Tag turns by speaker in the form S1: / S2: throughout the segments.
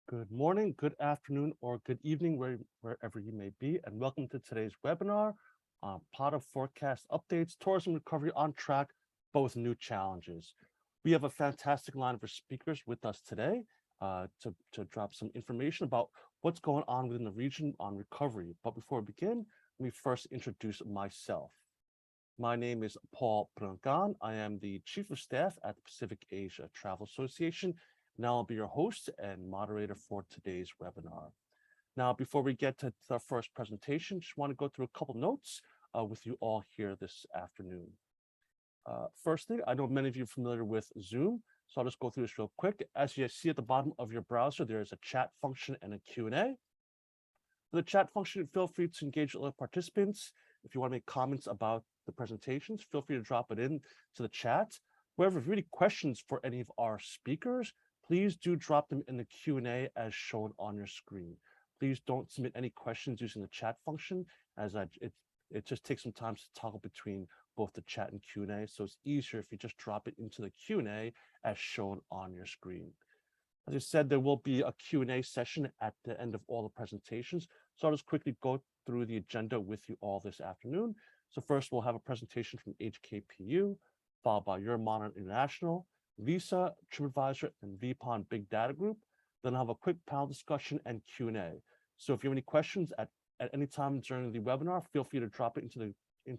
S1: Good morning, good afternoon, or good evening, wherever you may be, and welcome to today's webinar on plot of forecast updates, tourism recovery on track, both new challenges. We have a fantastic line of speakers with us today to drop some information about what's going on within the region on recovery. But before we begin, let me first introduce myself. My name is Paul Bremner. I am the Chief of Staff at the Pacific Asia Travel Association. Now I'll be your host and moderator for today's webinar. Now, before we get to our first presentation, just want to go through a couple notes with you all here this afternoon. Firstly, I know many of you are familiar with Zoom, so I'll just go through this real quick. As you see at the bottom of your browser, there is a chat function and a Q&A. For the chat function, feel free to engage with other participants. If you want to make comments about the presentations, feel free to drop it in to the chat. However, if you have any questions for any of our speakers, please do drop them in the Q&A as shown on your screen. Please don't submit any questions using the chat function, as it just takes some time to toggle between both the chat and Q&A, so it's easier if you just drop it into the Q&A as shown on your screen. As I said, there will be a Q&A session at the end of all the presentations, so I'll just quickly go through the agenda with you all this afternoon. So first, we'll have a presentation from HKPU, followed by Euromonitor International, Visa, TripAdvisor, and VPON Big Data Group. Then I'll have a quick panel discussion and Q&A. So if you have any questions at any time during the webinar, feel free to drop it into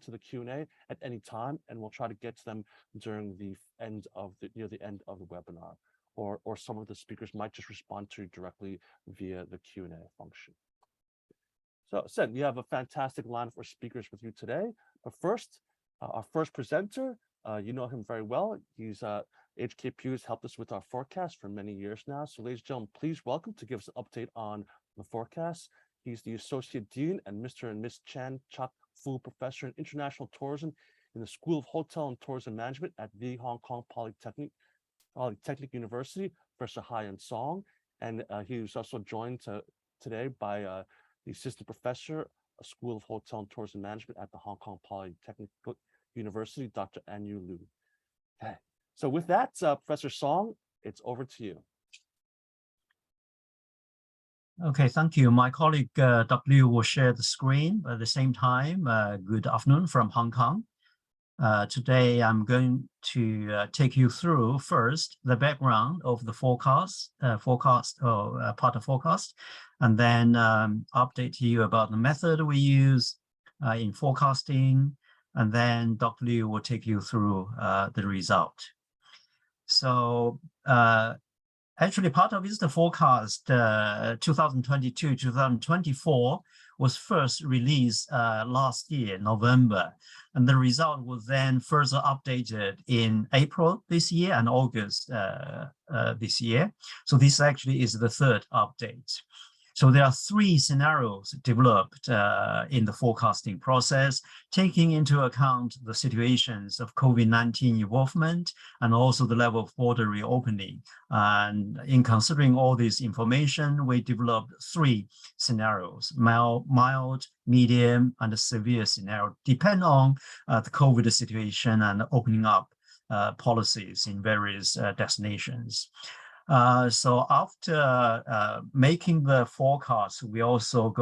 S1: the Q&A at any time, and we'll try to get to them during the end of near the end of the webinar. Or some of the speakers might just respond to you directly via the Q&A function. So as said, we have a fantastic line for speakers with you today. But first, our first presenter, you know him very well. He's HKPU has helped us with our forecast for many years now. So ladies and gentlemen, please welcome to give us an update on the forecast. He's the Associate Dean and Mr. and Ms. Chan Chak Fu Professor in International Tourism in the School of Hotel and Tourism Management at the Hong Kong Polytechnic University, Professor Haiyan Song. And he was also joined today by the Assistant Professor, School of Hotel and Tourism Management at the Hong Kong Polytechnic University, Dr. Anyu Lu. Okay. So with that, Professor Song, it's over to you.
S2: Okay, thank you. My colleague Dr. Liu will share the screen. At the same time, good afternoon from Hong Kong. Today, I'm going to take you through first the background of the part of forecast, and then update you about the method we use in forecasting, and then Dr. Liu will take you through the result. So actually, part of is the forecast 2022-2024 was first released last year, November, and the result was then further updated in April this year and August this year. So this actually is the third update. So there are three scenarios developed in the forecasting process, taking into account the situations of COVID-19 involvement and also the level of border reopening. And in considering all this information, we developed three scenarios: mild, medium, and a severe scenario, depend on the COVID situation and opening up policies in various destinations. So after making the forecast, we also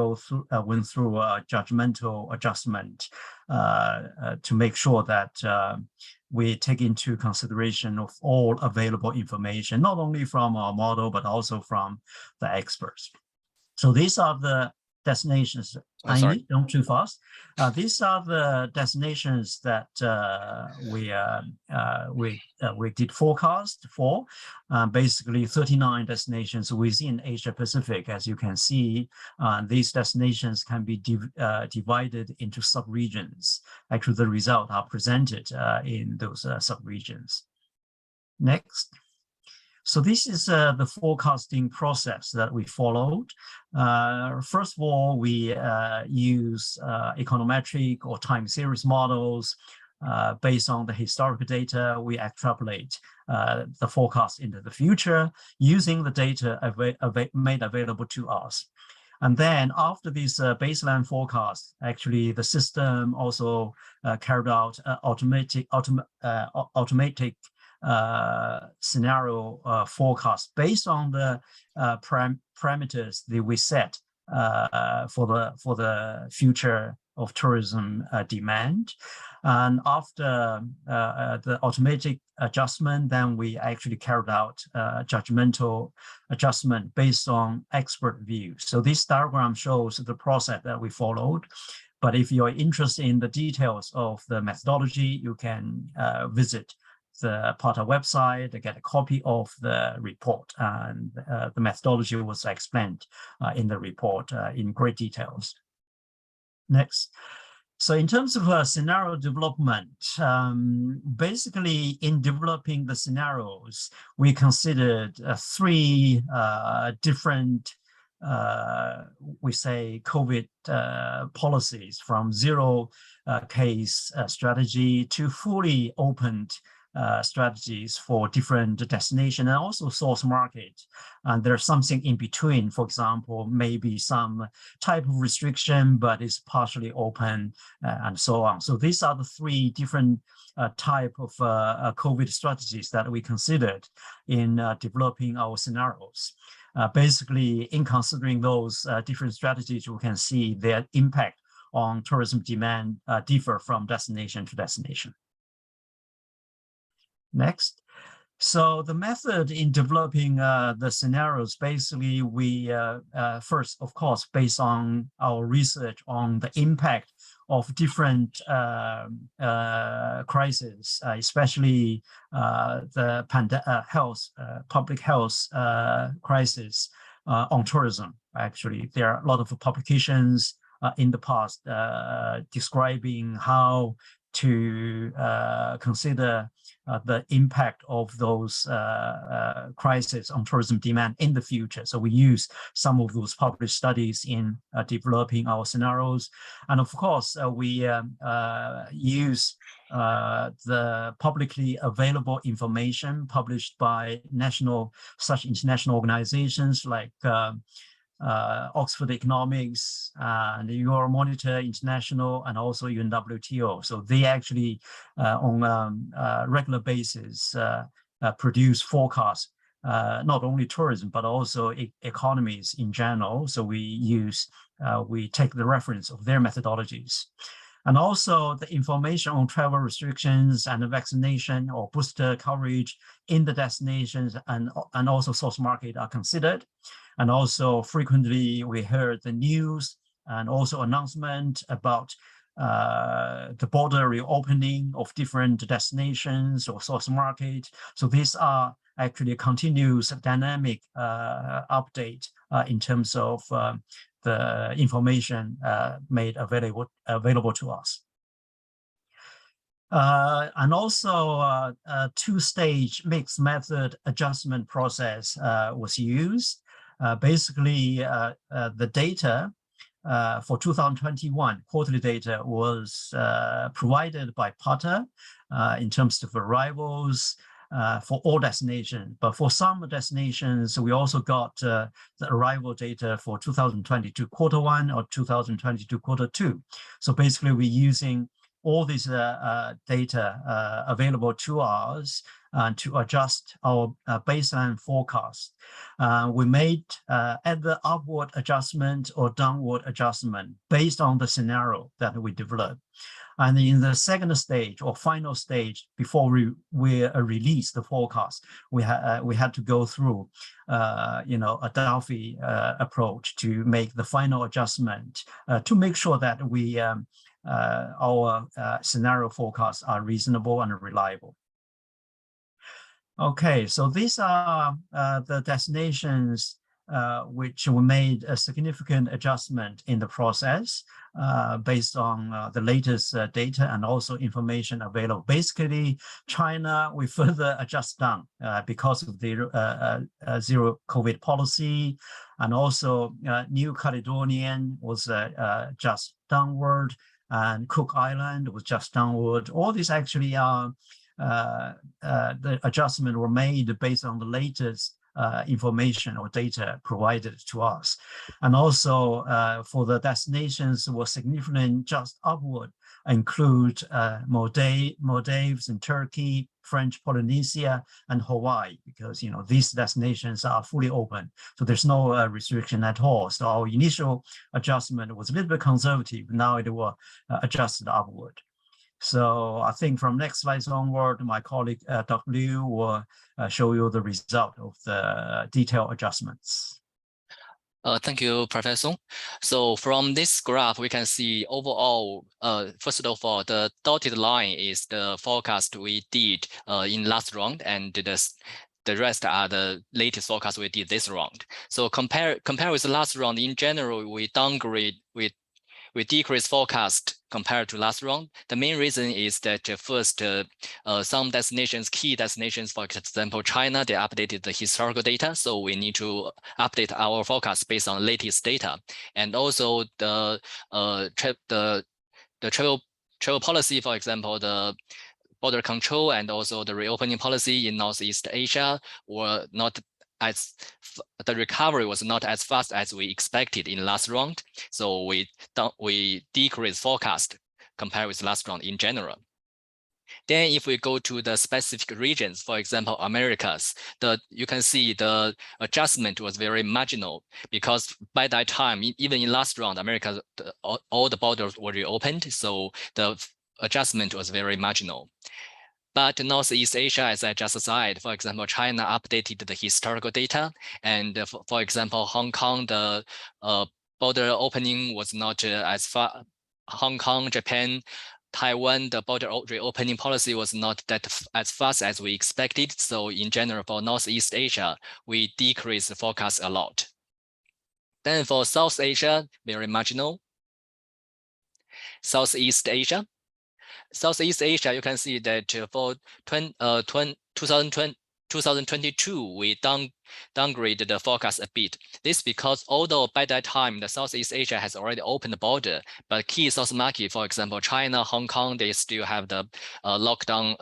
S2: went through a judgmental adjustment to make sure that we take into consideration of all available information, not only from our model, but also from the experts. So these are the destinations. Don't too fast. These are the destinations that we did forecast for. Basically, 39 destinations within Asia Pacific. As you can see, these destinations can be divided into sub-regions. Actually, the results are presented in those sub-regions. Next. So this is the forecasting process that we followed. First of all, we use econometric or time series models. Based on the historical data, we extrapolate the forecast into the future using the data made available to us. And then after this baseline forecast, actually the system also carried out automatic scenario forecast based on the parameters that we set for the future of tourism demand. And after the automatic adjustment, then we actually carried out judgmental adjustment based on expert view. So this diagram shows the process that we followed. But if you're interested in the details of the methodology, you can visit the PATA website to get a copy of the report. And the methodology was explained in the report in great details. Next. So in terms of scenario development, basically in developing the scenarios, we considered three different, we say, COVID policies, from zero case strategy to fully opened strategies for different destination and also source market. And there's something in between, for example, maybe some type of restriction, but it's partially open and so on. So these are the three different type of COVID strategies that we considered in developing our scenarios. Basically, in considering those different strategies, we can see their impact on tourism demand differ from destination to destination. Next. So the method in developing the scenarios, basically we first, of course, based on our research on the impact of different crises, especially the public health crisis on tourism. Actually, there are a lot of publications in the past describing how to consider the impact of those crises on tourism demand in the future. So we use some of those published studies in developing our scenarios. And of course, we use the publicly available information published by such international organizations like Oxford Economics, and the Euromonitor International, and also UNWTO. So they actually, on a regular basis, produce forecasts, not only tourism, but also economies in general. So we take the reference of their methodologies. And also the information on travel restrictions and the vaccination or booster coverage in the destinations and also source market are considered. And also frequently we heard the news and also announcement about the border reopening of different destinations or source market. So these are actually a continuous dynamic update in terms of the information made available to us. And also a two-stage mixed method adjustment process was used. Basically, the data for 2021 quarterly data was provided by PATA in terms of arrivals for all destinations. But for some destinations, we also got the arrival data for 2022 quarter one or 2022 quarter two. So basically, we're using all these data available to us to adjust our baseline forecast. We made either upward adjustment or downward adjustment based on the scenario that we developed. And in the second stage or final stage, before we release the forecast, we had to go through, a Delphi approach to make the final adjustment to make sure that our scenario forecasts are reasonable and reliable. Okay, so these are the destinations which we made a significant adjustment in the process based on the latest data and also information available. Basically, China, we further adjust down because of the zero COVID policy, and also New Caledonian was just downward, and Cook Island was just downward. All these actually are the adjustment were made based on the latest information or data provided to us. And also for the destinations was significant just upward include Maldives and Turkey, French Polynesia, and Hawaii, because these destinations are fully open, so there's no restriction at all. So our initial adjustment was a little bit conservative. Now it will adjust upward. So I think from next slides onward, my colleague Dr. Liu will show you the result of the detailed adjustments.
S3: Thank you, Professor. So from this graph, we can see overall, first of all, the dotted line is the forecast we did in last round, and the rest are the latest forecast we did this round. So compare with the last round, in general, we decrease forecast compared to last round. The main reason is that first, some destinations, key destinations, for example, China, they updated the historical data. So we need to update our forecast based on latest data. And also the travel policy, for example, the border control and also the reopening policy in Northeast Asia were not the recovery was not as fast as we expected in last round. So we decreased forecast compared with last round in general. Then if we go to the specific regions, for example, Americas, you can see the adjustment was very marginal, because by that time, even in last round, America, all the borders were reopened. So the adjustment was very marginal. But Northeast Asia, as I just said, for example, China updated the historical data. And for example, Hong Kong, the border opening was not as far. Hong Kong, Japan, Taiwan, the border reopening policy was not that as fast as we expected. So in general, for Northeast Asia, we decreased the forecast a lot. Then for South Asia, very marginal. Southeast Asia, you can see that for 2022, we downgraded the forecast a bit. This because although by that time, the Southeast Asia has already opened the border, but key source market, for example, China, Hong Kong, they still have the lockdown,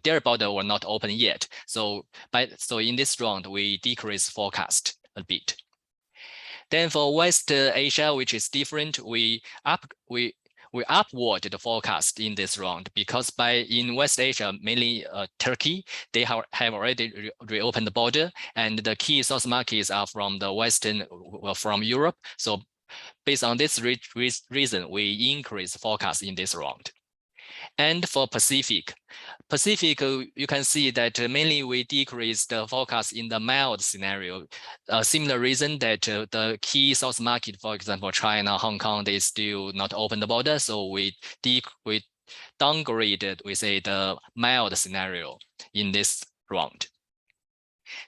S3: their border were not open yet. So in this round, we decreased forecast a bit. Then for West Asia, which is different, we upward the forecast in this round, because in West Asia, mainly Turkey, they have already reopened the border, and the key source markets are from the from Europe. So based on this reason, we increase forecast in this round. And for Pacific, you can see that mainly we decreased the forecast in the mild scenario. A similar reason that the key source market, for example, China, Hong Kong, they still not open the border. So we downgraded, we say, the mild scenario in this round.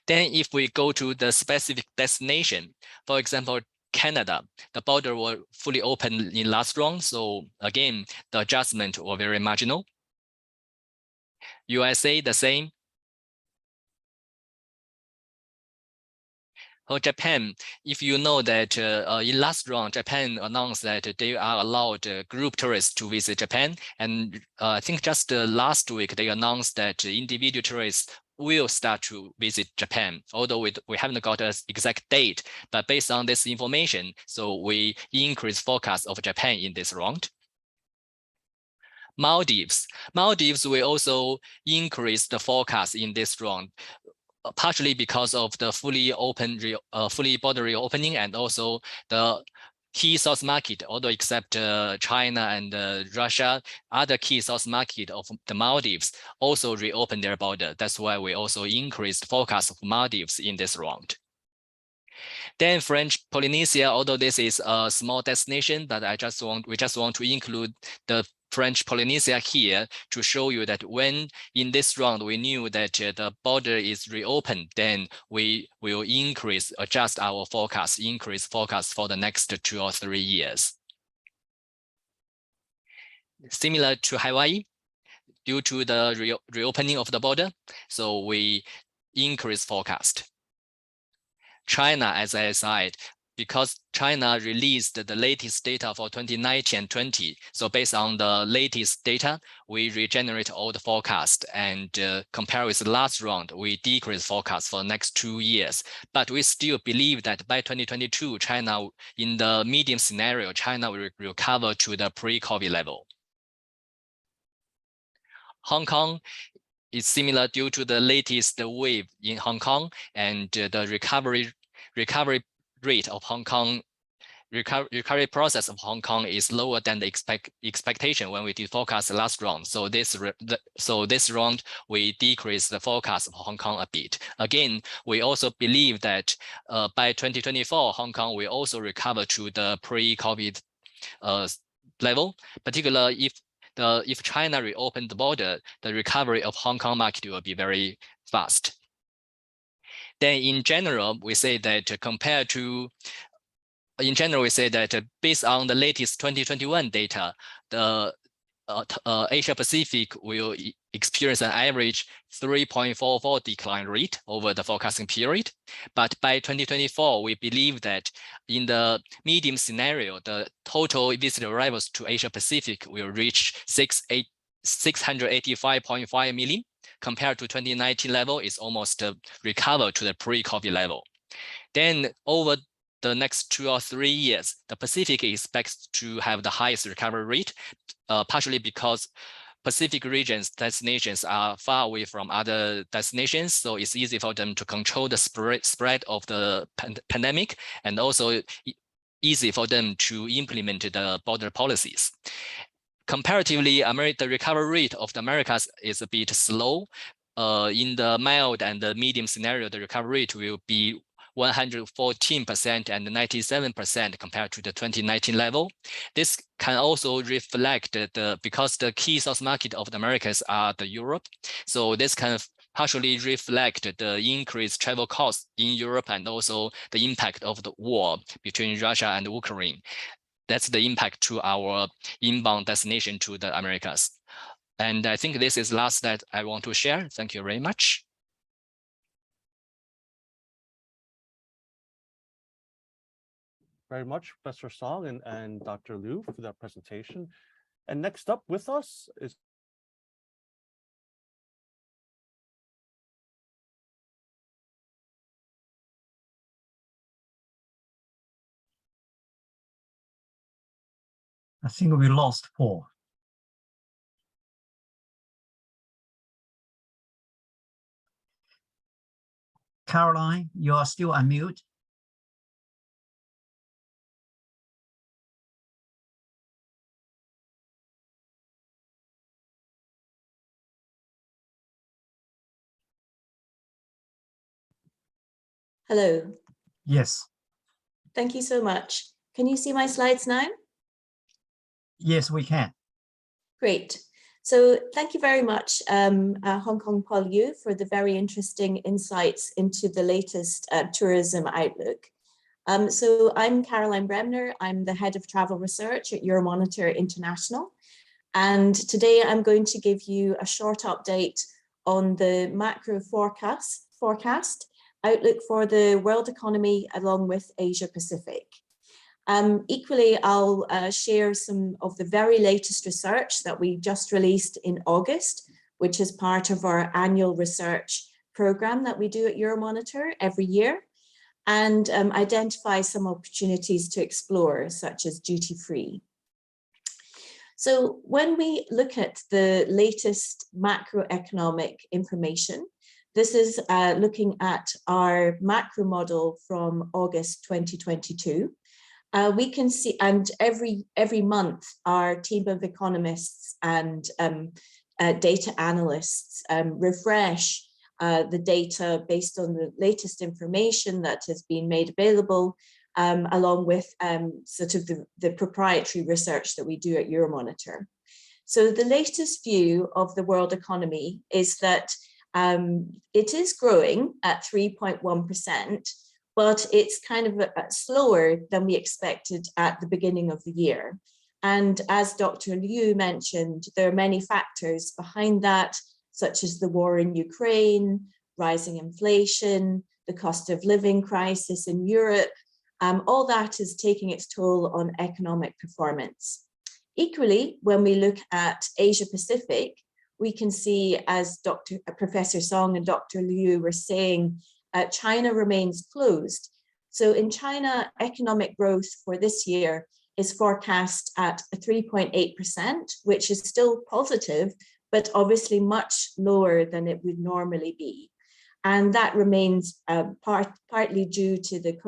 S3: Then if we go to the specific destination, for example, Canada, the border were fully open in last round. So again, the adjustment were very marginal. USA, the same. For Japan, if you know that in last round, Japan announced that they are allowed group tourists to visit Japan. And I think just last week, they announced that individual tourists will start to visit Japan, although we haven't got an exact date, but based on this information, so we increase forecast of Japan in this round. Maldives, we also increase the forecast in this round, partially because of the fully border reopening, and also the key source market, although except China and Russia, other key source market of the Maldives also reopened their border. That's why we also increased forecast of Maldives in this round. Then French Polynesia, although this is a small destination, but we just want to include the French Polynesia here to show you that when in this round we knew that the border is reopened, then we will adjust our forecast, increase forecast for the next 2 or 3 years. Similar to Hawaii, due to the reopening of the border, so we increase forecast. China, as I said, because China released the latest data for 2019 and 20. So based on the latest data, we regenerate all the forecast, and compare with the last round, we decrease forecast for the next 2 years. But we still believe that by 2022, China, in the medium scenario, China will recover to the pre-COVID level. Hong Kong is similar due to the latest wave in Hong Kong, and the recovery rate of Hong Kong, recovery process of Hong Kong is lower than the expectation when we did forecast the last round. So this round we decrease the forecast of Hong Kong a bit. Again, we also believe that by 2024, Hong Kong will also recover to the pre-COVID level, particularly if China reopened the border, the recovery of Hong Kong market will be very fast. Then in general, we say that based on the latest 2021 data, the Asia Pacific will experience an average 3.44 decline rate over the forecasting period. But by 2024, we believe that in the medium scenario, the total visitor arrivals to Asia Pacific will reach 685.5 million. Compared to 2019 level, is almost recovered to the pre-COVID level. Then over the next 2 or 3 years, the Pacific expects to have the highest recovery rate, partially because Pacific regions destinations are far away from other destinations, so it's easy for them to control the spread of the pandemic, and also easy for them to implement the border policies. Comparatively, the recovery rate of the Americas is a bit slow. In the mild and the medium scenario, the recovery rate will be 114% and 97% compared to the 2019 level. This can also reflect because the key source market of the Americas are the Europe. So this can partially reflect the increased travel costs in Europe and also the impact of the war between Russia and Ukraine. That's the impact to our inbound destination to the Americas. And I think this is the last that I want to share. Thank you very much.
S1: Very much, Professor Song and Dr. Liu, for that presentation. And next up with us is
S2: I think we lost Paul. Caroline, you are still unmuted.
S4: Hello.
S2: Yes.
S4: Thank you so much. Can you see my slides now?
S2: Yes, we can.
S4: Great. So thank you very much, Hong Kong Poly, for the very interesting insights into the latest tourism outlook. So I'm Caroline Bremner. I'm the head of travel research at Euromonitor International. And today I'm going to give you a short update on the macro forecast outlook for the world economy along with Asia Pacific. Equally, I'll share some of the very latest research that we just released in August, which is part of our annual research program that we do at Euromonitor every year, and identify some opportunities to explore, such as duty-free. So when we look at the latest macroeconomic information, this is looking at our macro model from August 2022. We can see, and every month, our team of economists and data analysts refresh the data based on the latest information that has been made available, along with sort of the proprietary research that we do at Euromonitor. So the latest view of the world economy is that it is growing at 3.1%, but it's kind of slower than we expected at the beginning of the year. And as Dr. Liu mentioned, there are many factors behind that, such as the war in Ukraine, rising inflation, the cost of living crisis in Europe. All that is taking its toll on economic performance. Equally, when we look at Asia Pacific, we can see, as Professor Song and Dr. Liu were saying, China remains closed. So in China, economic growth for this year is forecast at 3.8%, which is still positive, but obviously much lower than it would normally be. And that remains partly due to the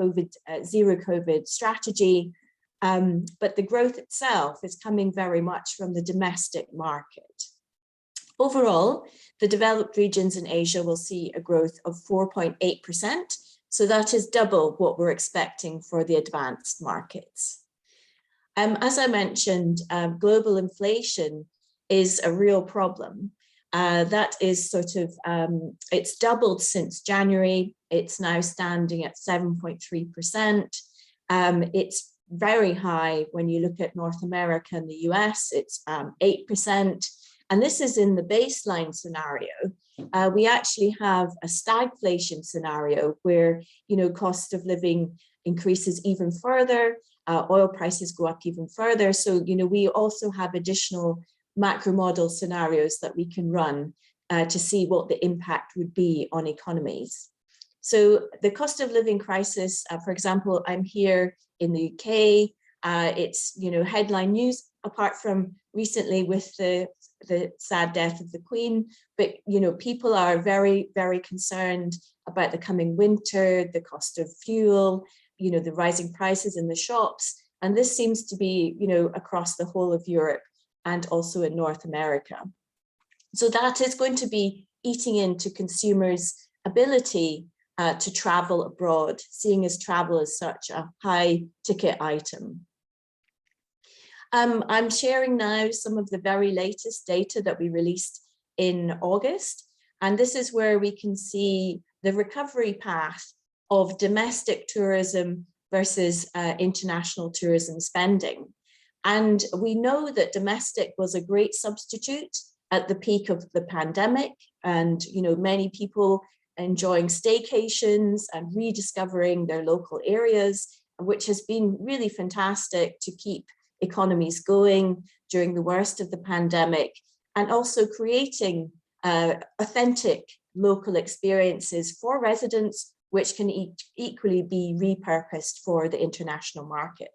S4: zero COVID strategy, but the growth itself is coming very much from the domestic market. Overall, the developed regions in Asia will see a growth of 4.8%. So that is double what we're expecting for the advanced markets. As I mentioned, global inflation is a real problem. That is sort of, it's doubled since January. It's now standing at 7.3%. It's very high when you look at North America and the US, it's 8%. And this is in the baseline scenario. We actually have a stagflation scenario where, cost of living increases even further, oil prices go up even further. So, we also have additional macro model scenarios that we can run to see what the impact would be on economies. So the cost of living crisis, for example, I'm here in the UK. It's, headline news, apart from recently with the sad death of the Queen. But, people are very, very concerned about the coming winter, the cost of fuel, the rising prices in the shops. And this seems to be, across the whole of Europe and also in North America. So that is going to be eating into consumers' ability to travel abroad, seeing as travel is such a high ticket item. I'm sharing now some of the very latest data that we released in August. And this is where we can see the recovery path of domestic tourism versus international tourism spending. And we know that domestic was a great substitute at the peak of the pandemic, and many people enjoying staycations and rediscovering their local areas, which has been really fantastic to keep economies going during the worst of the pandemic, and also creating authentic local experiences for residents, which can equally be repurposed for the international market.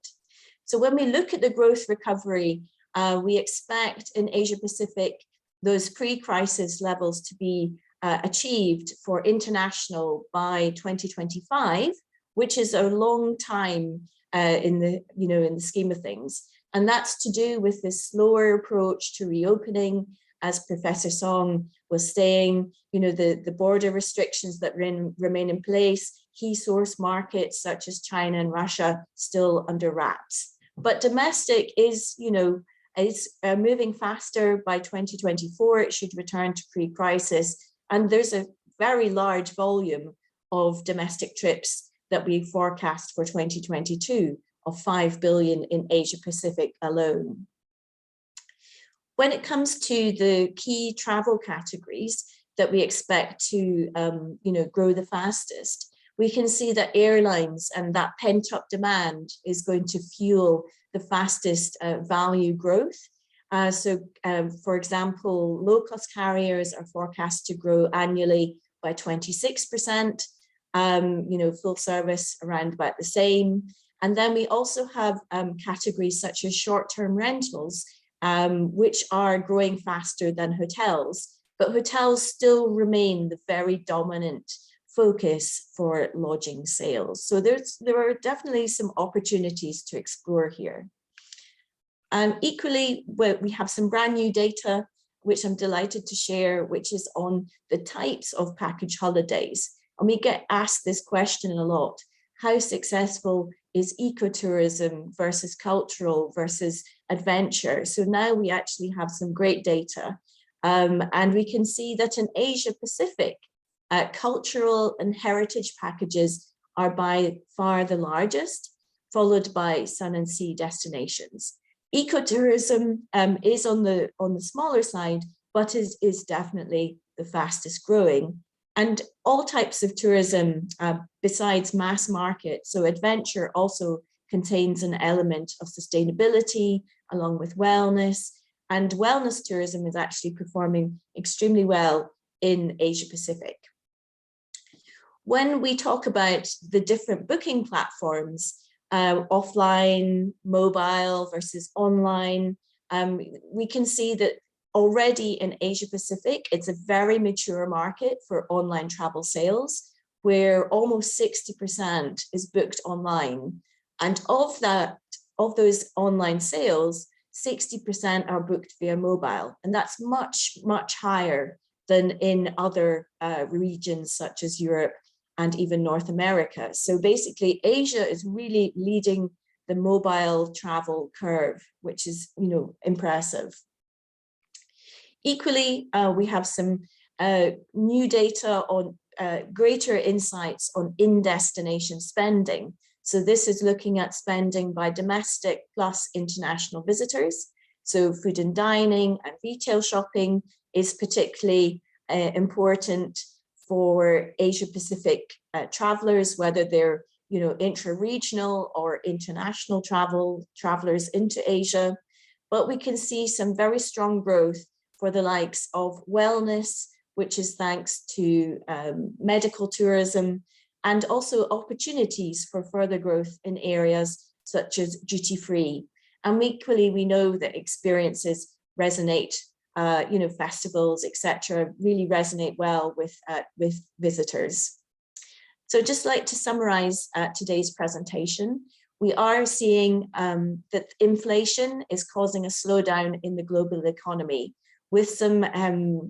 S4: So when we look at the growth recovery, we expect in Asia Pacific those pre-crisis levels to be achieved for international by 2025, which is a long time in the scheme of things. And that's to do with this slower approach to reopening, as Professor Song was saying, the border restrictions that remain in place, key source markets such as China and Russia still under wraps. But domestic is, moving faster. By 2024, it should return to pre-crisis. And there's a very large volume of domestic trips that we forecast for 2022 of 5 billion in Asia Pacific alone. When it comes to the key travel categories that we expect to grow the fastest, we can see that airlines and that pent-up demand is going to fuel the fastest value growth. For example, low-cost carriers are forecast to grow annually by 26%, full service around about the same. And then we also have categories such as short-term rentals, which are growing faster than hotels, but hotels still remain the very dominant focus for lodging sales. So there are definitely some opportunities to explore here. Equally, we have some brand new data, which I'm delighted to share, which is on the types of package holidays. And we get asked this question a lot: how successful is ecotourism versus cultural versus adventure? So now we actually have some great data. And we can see that in Asia Pacific, cultural and heritage packages are by far the largest, followed by sun and sea destinations. Ecotourism is on the smaller side, but is definitely the fastest growing. And all types of tourism besides mass market, so adventure also contains an element of sustainability along with wellness, and wellness tourism is actually performing extremely well in Asia Pacific. When we talk about the different booking platforms, offline, mobile versus online, we can see that already in Asia Pacific, it's a very mature market for online travel sales, where almost 60% is booked online. And of those online sales, 60% are booked via mobile. And that's much, much higher than in other regions such as Europe and even North America. So basically, Asia is really leading the mobile travel curve, which is, impressive. Equally, we have some new data on greater insights on in-destination spending. So this is looking at spending by domestic plus international visitors. So food and dining and retail shopping is particularly important for Asia Pacific travelers, whether they're intra-regional or international travelers into Asia. But we can see some very strong growth for the likes of wellness, which is thanks to medical tourism, and also opportunities for further growth in areas such as duty-free. And equally, we know that experiences resonate, festivals, etc., really resonate well with visitors. So just like to summarize today's presentation, we are seeing that inflation is causing a slowdown in the global economy, with some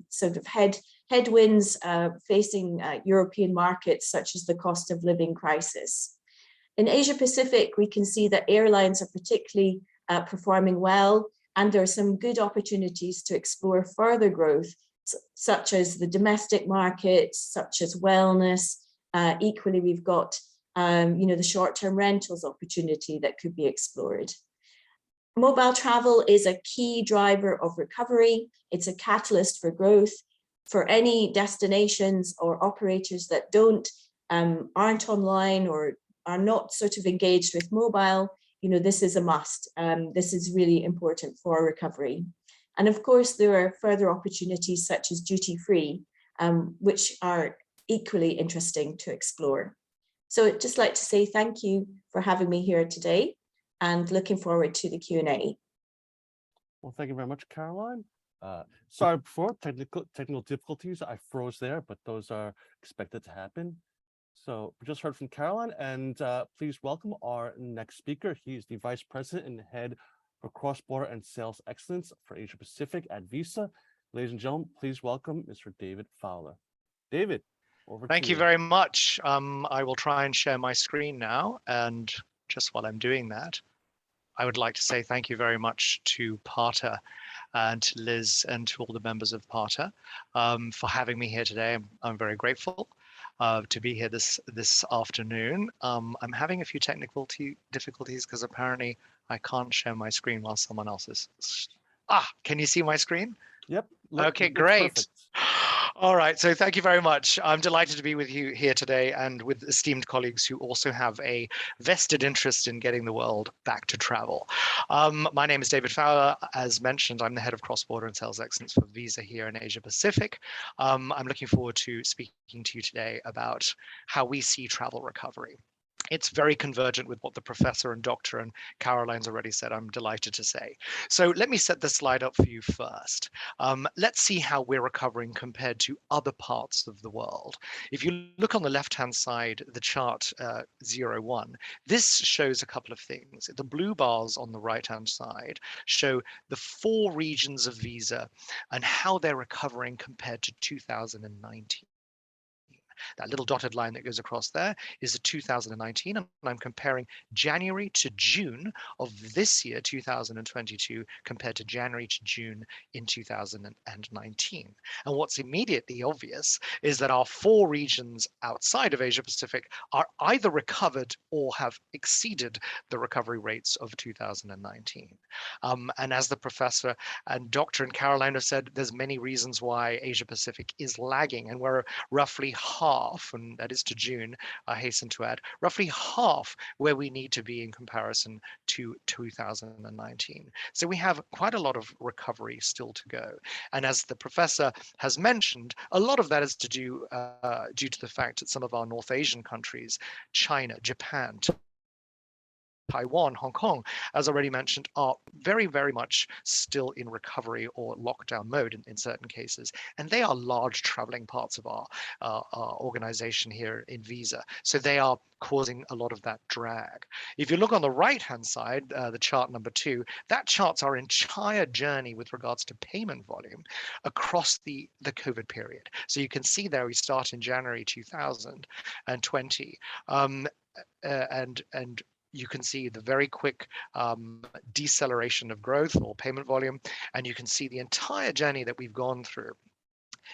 S4: sort of headwinds facing European markets, such as the cost of living crisis. In Asia Pacific, we can see that airlines are particularly performing well, and there are some good opportunities to explore further growth, such as the domestic markets, such as wellness. Equally, we've got the short-term rentals opportunity that could be explored. Mobile travel is a key driver of recovery. It's a catalyst for growth. For any destinations or operators that aren't online or are not sort of engaged with mobile, this is a must. This is really important for recovery. And of course, there are further opportunities such as duty-free, which are equally interesting to explore. So I'd just like to say thank you for having me here today, and looking forward to the Q&A.
S1: Well, thank you very much, Caroline. Sorry for technical difficulties. I froze there, but those are expected to happen. So we just heard from Caroline, and please welcome our next speaker. He's the Vice President and Head for Cross-Border and Sales Excellence for Asia Pacific at Visa. Ladies and gentlemen, please welcome Mr. David Fowler. David, over to you.
S5: Thank you very much. I will try and share my screen now, and just while I'm doing that, I would like to say thank you very much to Parter and to Liz and to all the members of Parter for having me here today. I'm very grateful to be here this afternoon. I'm having a few technical difficulties because apparently I can't share my screen while someone else is. Can you see my screen?
S1: Yep.
S5: Okay, great.
S1: Perfect.
S5: All right, so thank you very much. I'm delighted to be with you here today and with esteemed colleagues who also have a vested interest in getting the world back to travel. My name is David Fowler. As mentioned, I'm the head of cross-border and sales excellence for Visa here in Asia Pacific. I'm looking forward to speaking to you today about how we see travel recovery. It's very convergent with what the professor and doctor and Caroline's already said, I'm delighted to say. So let me set the slide up for you first. Let's see how we're recovering compared to other parts of the world. If you look on the left-hand side, the chart 01, this shows a couple of things. The blue bars on the right-hand side show the 4 regions of Visa and how they're recovering compared to 2019. That little dotted line that goes across there is the 2019, and I'm comparing January to June of this year, 2022, compared to January to June in 2019. And what's immediately obvious is that our 4 regions outside of Asia Pacific are either recovered or have exceeded the recovery rates of 2019. And as the professor and Dr. and Caroline have said, there's many reasons why Asia Pacific is lagging, and we're roughly half, and that is to June, I hasten to add, roughly half where we need to be in comparison to 2019. So we have quite a lot of recovery still to go. And as the professor has mentioned, a lot of that is to do due to the fact that some of our North Asian countries, China, Japan, Taiwan, Hong Kong, as already mentioned, are very, very much still in recovery or lockdown mode in certain cases. And they are large traveling parts of our organization here in Visa. So they are causing a lot of that drag. If you look on the right-hand side, the chart number 2, that charts our entire journey with regards to payment volume across the COVID period. So you can see there we start in January 2020. And you can see the very quick deceleration of growth or payment volume, and you can see the entire journey that we've gone through.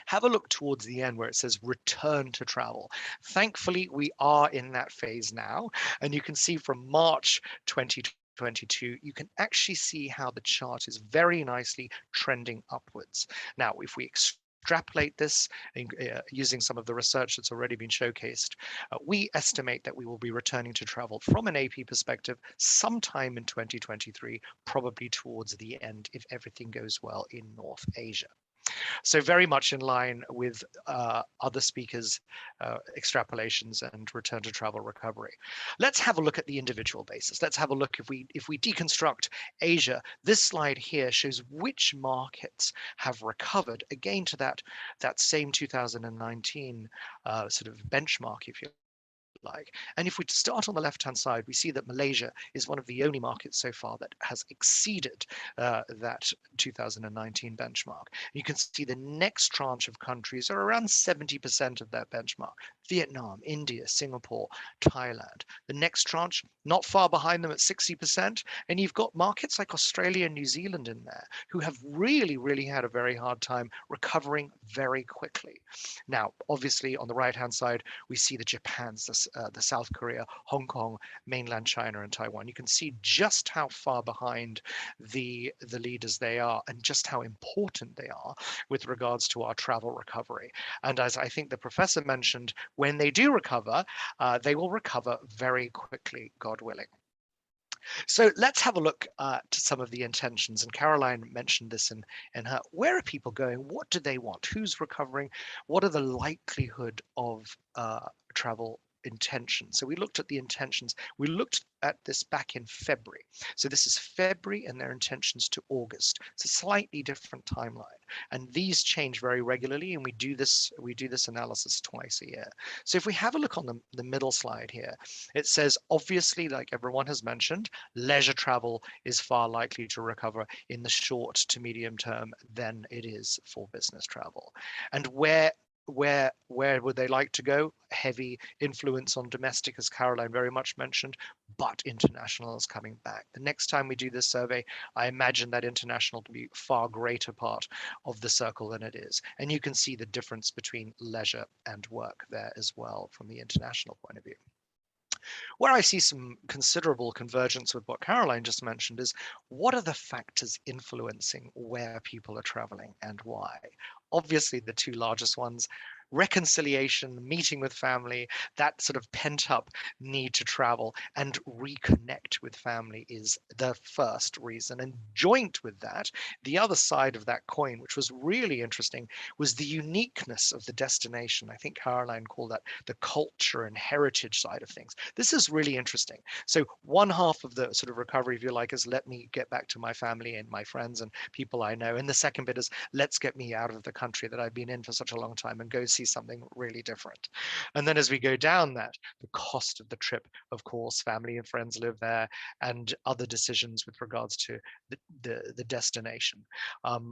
S5: Have a look towards the end where it says return to travel. Thankfully, we are in that phase now, and you can see from March 2022, you can actually see how the chart is very nicely trending upwards. Now, if we extrapolate this using some of the research that's already been showcased, we estimate that we will be returning to travel from an AP perspective sometime in 2023, probably towards the end if everything goes well in North Asia. So very much in line with other speakers' extrapolations and return to travel recovery. Let's have a look at the individual basis. Let's have a look if we deconstruct Asia. This slide here shows which markets have recovered again to that same 2019 sort of benchmark, if you like. And if we start on the left-hand side, we see that Malaysia is one of the only markets so far that has exceeded that 2019 benchmark. You can see the next tranche of countries are around 70% of that benchmark. Vietnam, India, Singapore, Thailand. The next tranche, not far behind them at 60%. And you've got markets like Australia and New Zealand in there who have really, really had a very hard time recovering very quickly. Now, obviously, on the right-hand side, we see the Japans, the South Korea, Hong Kong, mainland China, and Taiwan. You can see just how far behind the leaders they are and just how important they are with regards to our travel recovery. And as I think the professor mentioned, when they do recover, they will recover very quickly, God willing. So let's have a look to some of the intentions. And Caroline mentioned this in her, where are people going? What do they want? Who's recovering? What are the likelihood of travel intentions? So we looked at the intentions. We looked at this back in February. So this is February and their intentions to August. It's a slightly different timeline. And these change very regularly, and we do this analysis twice a year. So if we have a look on the middle slide here, it says, obviously, like everyone has mentioned, leisure travel is far likely to recover in the short to medium term than it is for business travel. And where would they like to go? Heavy influence on domestic, as Caroline very much mentioned, but international is coming back. The next time we do this survey, I imagine that international to be a far greater part of the circle than it is. And you can see the difference between leisure and work there as well from the international point of view. Where I see some considerable convergence with what Caroline just mentioned is, what are the factors influencing where people are traveling and why? Obviously, the two largest ones, reconciliation, meeting with family, that sort of pent up need to travel and reconnect with family is the first reason. And joint with that, the other side of that coin, which was really interesting, was the uniqueness of the destination. I think Caroline called that the culture and heritage side of things. This is really interesting. So one half of the sort of recovery, if you like, is let me get back to my family and my friends and people I know. And the second bit is let's get me out of the country that I've been in for such a long time and go see something really different. And then as we go down that, the cost of the trip, of course, family and friends live there, and other decisions with regards to the destination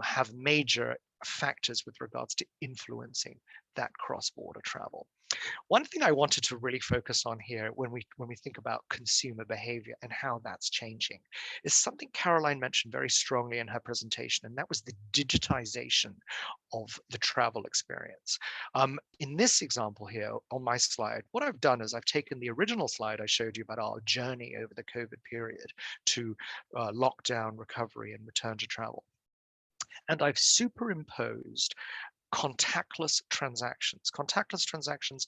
S5: have major factors with regards to influencing that cross-border travel. One thing I wanted to really focus on here when we think about consumer behavior and how that's changing is something Caroline mentioned very strongly in her presentation, and that was the digitization of the travel experience. In this example here on my slide, what I've done is I've taken the original slide I showed you about our journey over the COVID period to lockdown, recovery, and return to travel. And I've superimposed contactless transactions,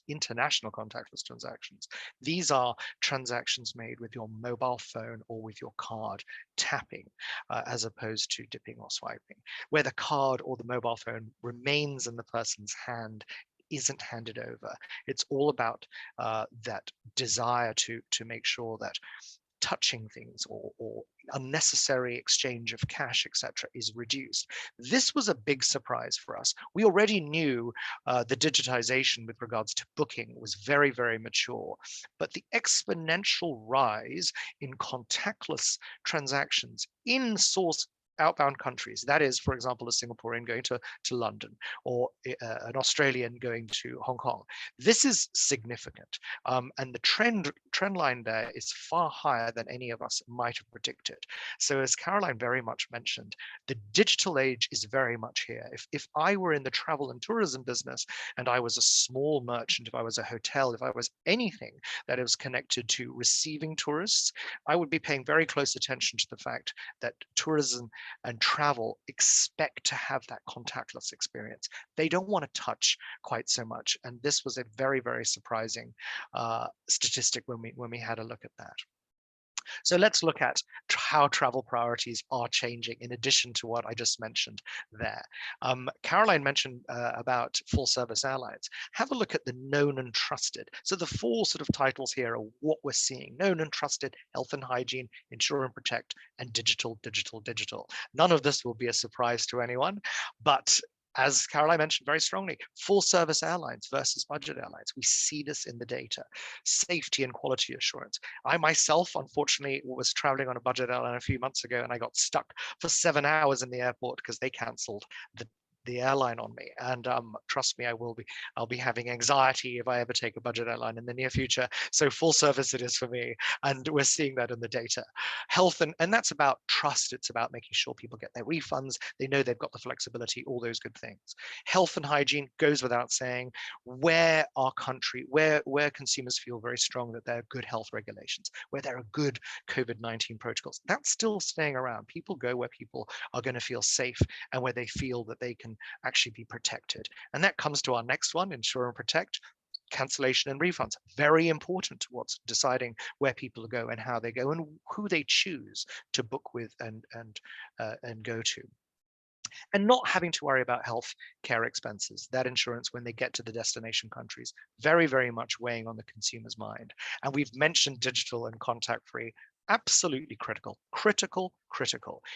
S5: international contactless transactions. These are transactions made with your mobile phone or with your card tapping, as opposed to dipping or swiping, where the card or the mobile phone remains in the person's hand, isn't handed over. It's all about that desire to make sure that touching things or unnecessary exchange of cash, etc., is reduced. This was a big surprise for us. We already knew the digitization with regards to booking was very, very mature, but the exponential rise in contactless transactions in source outbound countries, that is, for example, a Singaporean going to London or an Australian going to Hong Kong. This is significant. And the trend line there is far higher than any of us might have predicted. So as Caroline very much mentioned, the digital age is very much here. If I were in the travel and tourism business and I was a small merchant, if I was a hotel, if I was anything that was connected to receiving tourists, I would be paying very close attention to the fact that tourism and travel expect to have that contactless experience. They don't want to touch quite so much. And this was a very, very surprising statistic when we had a look at that. So let's look at how travel priorities are changing in addition to what I just mentioned there. Caroline mentioned about full service airlines. Have a look at the known and trusted. So the four sort of titles here are what we're seeing: known and trusted, health and hygiene, insure and protect, and digital, digital, digital. None of this will be a surprise to anyone, but as Caroline mentioned very strongly, full service airlines versus budget airlines. We see this in the data. Safety and quality assurance. I myself, unfortunately, was traveling on a budget airline a few months ago, and I got stuck for 7 hours in the airport because they canceled the airline on me. And trust me, I'll be having anxiety if I ever take a budget airline in the near future. So full service it is for me. And we're seeing that in the data. Health, and that's about trust. It's about making sure people get their refunds. They know they've got the flexibility, all those good things. Health and hygiene goes without saying. Where our country, where consumers feel very strong that there are good health regulations, where there are good COVID-19 protocols, that's still staying around. People go where people are going to feel safe and where they feel that they can actually be protected. And that comes to our next one, insure and protect. Cancellation and refunds, very important towards deciding where people go and how they go and who they choose to book with and go to. And not having to worry about health care expenses, that insurance when they get to the destination countries, very, very much weighing on the consumer's mind. And we've mentioned digital and contact-free. Absolutely critical, critical.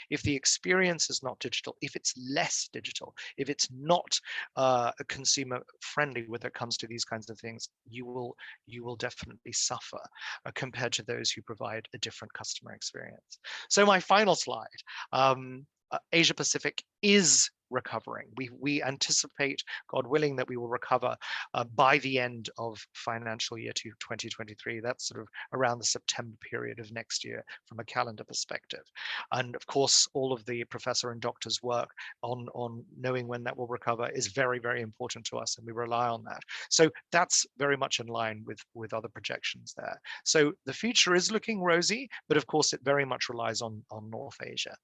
S5: If the experience is not digital, if it's less digital, if it's not consumer friendly when it comes to these kinds of things, you will definitely suffer compared to those who provide a different customer experience. So my final slide, Asia Pacific is recovering. We anticipate, God willing, that we will recover by the end of financial year 2023. That's sort of around the September period of next year from a calendar perspective. And of course, all of the professor and doctor's work on knowing when that will recover is very, very important to us, and we rely on that. So that's very much in line with other projections there. So the future is looking rosy, but of course it very much relies on North Asia.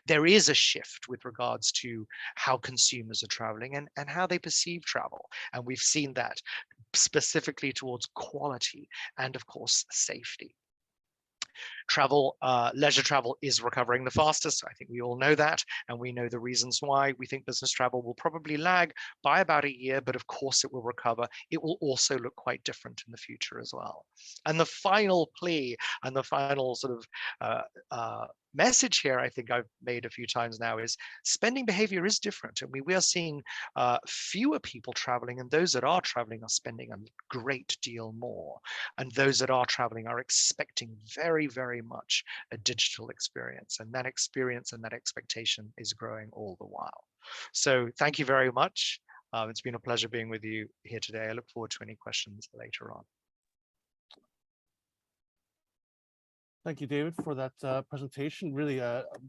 S5: There is a shift with regards to how consumers are traveling and how they perceive travel. And we've seen that specifically towards quality and of course, safety. Travel, leisure travel is recovering the fastest. I think we all know that, and we know the reasons why. We think business travel will probably lag by about a year, but of course it will recover. It will also look quite different in the future as well. And the final plea and the final sort of message here, I think I've made a few times now, is spending behavior is different. And we are seeing fewer people traveling, and those that are traveling are spending a great deal more. And those that are traveling are expecting very, very much a digital experience, and that experience and that expectation is growing all the while. So thank you very much. It's been a pleasure being with you here today. I look forward to any questions later on.
S1: Thank you, David, for that presentation. Really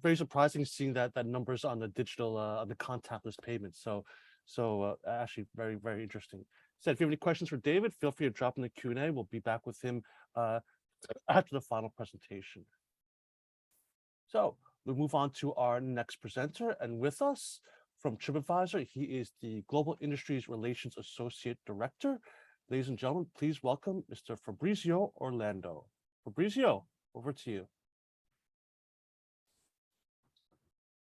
S1: very surprising seeing that numbers on the digital, on the contactless payments. So actually very, very interesting. So if you have any questions for David, feel free to drop in the Q&A. We'll be back with him after the final presentation. So we'll move on to our next presenter, and with us from TripAdvisor, he is the Global Industries Relations Associate Director. Ladies and gentlemen, please welcome Mr. Fabrizio Orlando. Fabrizio, over to you.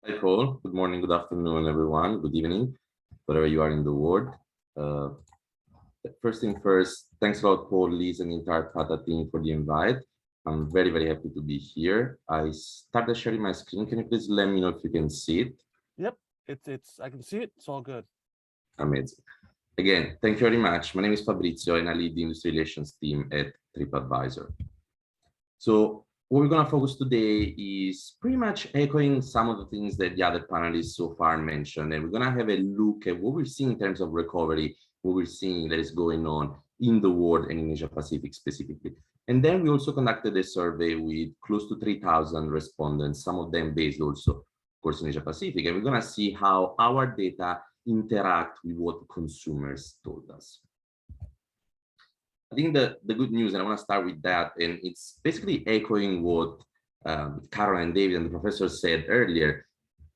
S6: Hi, Paul. Good morning, good afternoon, everyone. Good evening, wherever you are in the world. First thing first, thanks a lot, Paul, Liz, and the entire Tata team for the invite. I'm very, very happy to be here. I started sharing my screen. Can you please let me know if you can see it?
S1: Yep, I can see it. It's all good.
S6: Amazing. Again, thank you very much. My name is Fabrizio and I lead the industry relations team at TripAdvisor. So what we're going to focus today is pretty much echoing some of the things that the other panelists so far mentioned. And we're going to have a look at what we're seeing in terms of recovery, what we're seeing that is going on in the world and in Asia Pacific specifically. And then we also conducted a survey with close to 3,000 respondents, some of them based also, of course, in Asia Pacific. And we're going to see how our data interact with what consumers told us. I think the good news, and I want to start with that, and it's basically echoing what Carol and David and the professor said earlier.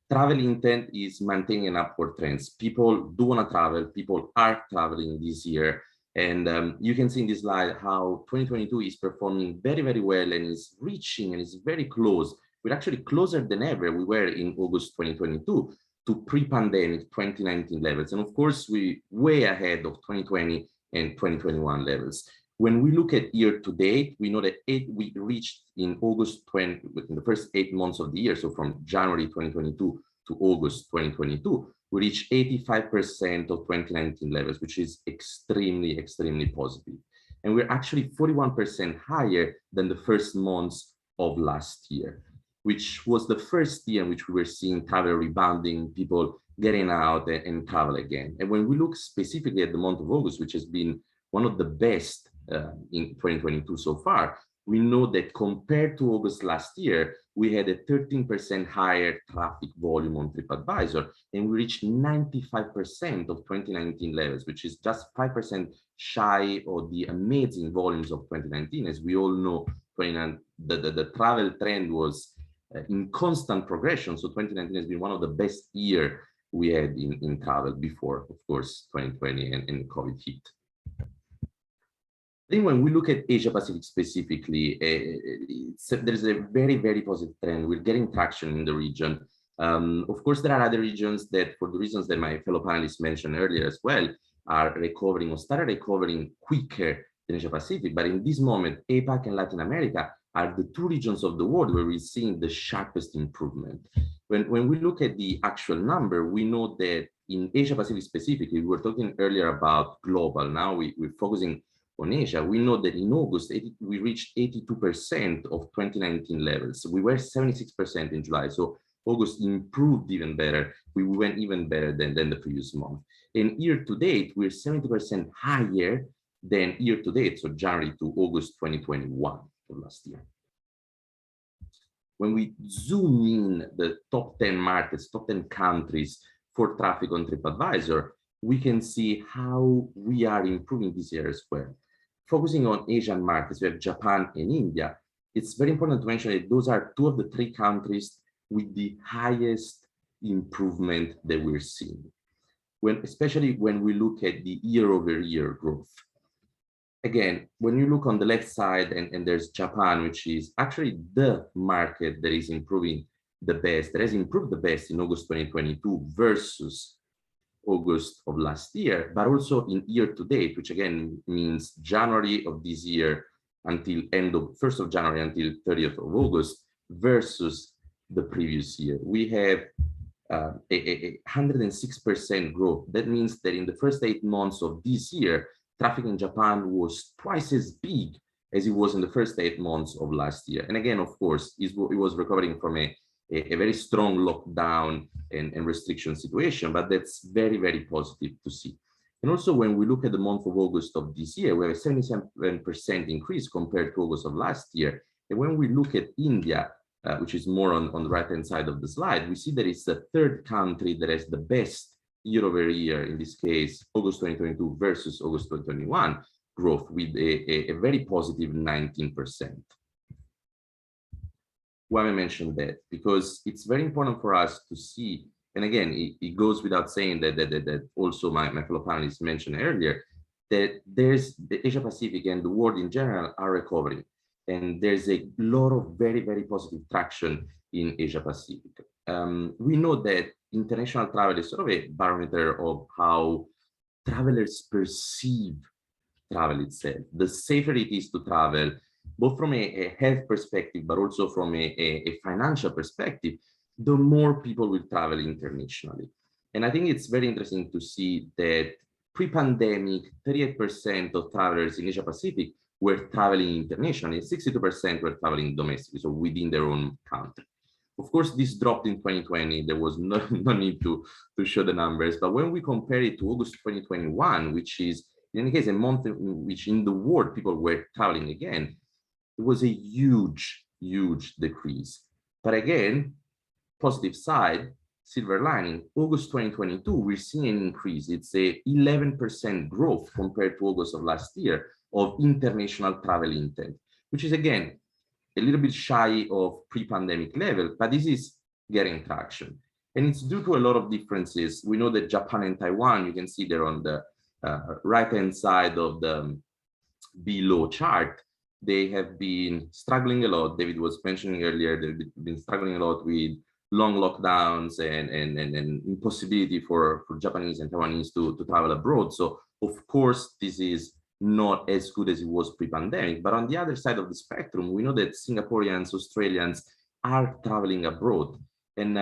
S6: Travel intent is maintaining an upward trends. People do want to travel. People are traveling this year. And you can see in this slide how 2022 is performing very, very well and is reaching and is very close. We're actually closer than ever we were in August 2022 to pre-pandemic 2019 levels. And of course, we're way ahead of 2020 and 2021 levels. When we look at year to date, we know that we reached in August 20, within the first 8 months of the year, so from January 2022 to August 2022, we reached 85% of 2019 levels, which is extremely, extremely positive. And we're actually 41% higher than the first months of last year, which was the first year in which we were seeing travel rebounding, people getting out and travel again. And when we look specifically at the month of August, which has been one of the best in 2022 so far, we know that compared to August last year, we had a 13% higher traffic volume on TripAdvisor, and we reached 95% of 2019 levels, which is just 5% shy of the amazing volumes of 2019. As we all know, the travel trend was in constant progression. So 2019 has been one of the best years we had in travel before, of course, 2020 and COVID hit. I think when we look at Asia Pacific specifically, there's a very, very positive trend. We're getting traction in the region. Of course, there are other regions that, for the reasons that my fellow panelists mentioned earlier as well, are recovering or started recovering quicker than Asia Pacific. But in this moment, APAC and Latin America are the two regions of the world where we're seeing the sharpest improvement. When we look at the actual number, we know that in Asia Pacific specifically, we were talking earlier about global. Now we're focusing on Asia. We know that in August, we reached 82% of 2019 levels. We were 76% in July. So August improved even better. We went even better than the previous month. And year to date, we're 70% higher than year to date, so January to August 2021 of last year. When we zoom in the top 10 markets, top 10 countries for traffic on TripAdvisor, we can see how we are improving this year as well. Focusing on Asian markets, we have Japan and India. It's very important to mention that those are two of the three countries with the highest improvement that we're seeing, especially when we look at the year-over-year growth. Again, when you look on the left side, and there's Japan, which is actually the market that is improving the best, that has improved the best in August 2022 versus August of last year, but also in year to date, which again means January of this year until end of 1st of January until 30th of August versus the previous year. We have a 106% growth. That means that in the first 8 months of this year, traffic in Japan was twice as big as it was in the first 8 months of last year. And again, of course, it was recovering from a very strong lockdown and restriction situation, but that's very, very positive to see. And also when we look at the month of August of this year, we have a 77% increase compared to August of last year. And when we look at India, which is more on the right-hand side of the slide, we see that it's the third country that has the best year-over-year, in this case, August 2022 versus August 2021 growth with a very positive 19%. Why I mentioned that? Because it's very important for us to see, and again, it goes without saying that also my fellow panelists mentioned earlier, that there's the Asia Pacific and the world in general are recovering. And there's a lot of very, very positive traction in Asia Pacific. We know that international travel is sort of a barometer of how travelers perceive travel itself. The safer it is to travel, both from a health perspective, but also from a financial perspective, the more people will travel internationally. And I think it's very interesting to see that pre-pandemic, 38% of travelers in Asia Pacific were traveling internationally, 62% were traveling domestically, so within their own country. Of course, this dropped in 2020. There was no need to show the numbers. But when we compare it to August 2021, which is, in any case, a month in which in the world people were traveling again, it was a huge, huge decrease. But again, positive side, silver lining, August 2022, we're seeing an increase. It's a 11% growth compared to August of last year of international travel intent, which is, again, a little bit shy of pre-pandemic level, but this is getting traction. And it's due to a lot of differences. We know that Japan and Taiwan, you can see there on the right-hand side of the below chart, they have been struggling a lot. David was mentioning earlier, they've been struggling a lot with long lockdowns and impossibility for Japanese and Taiwanese to travel abroad. So of course, this is not as good as it was pre-pandemic. But on the other side of the spectrum, we know that Singaporeans, Australians are traveling abroad. And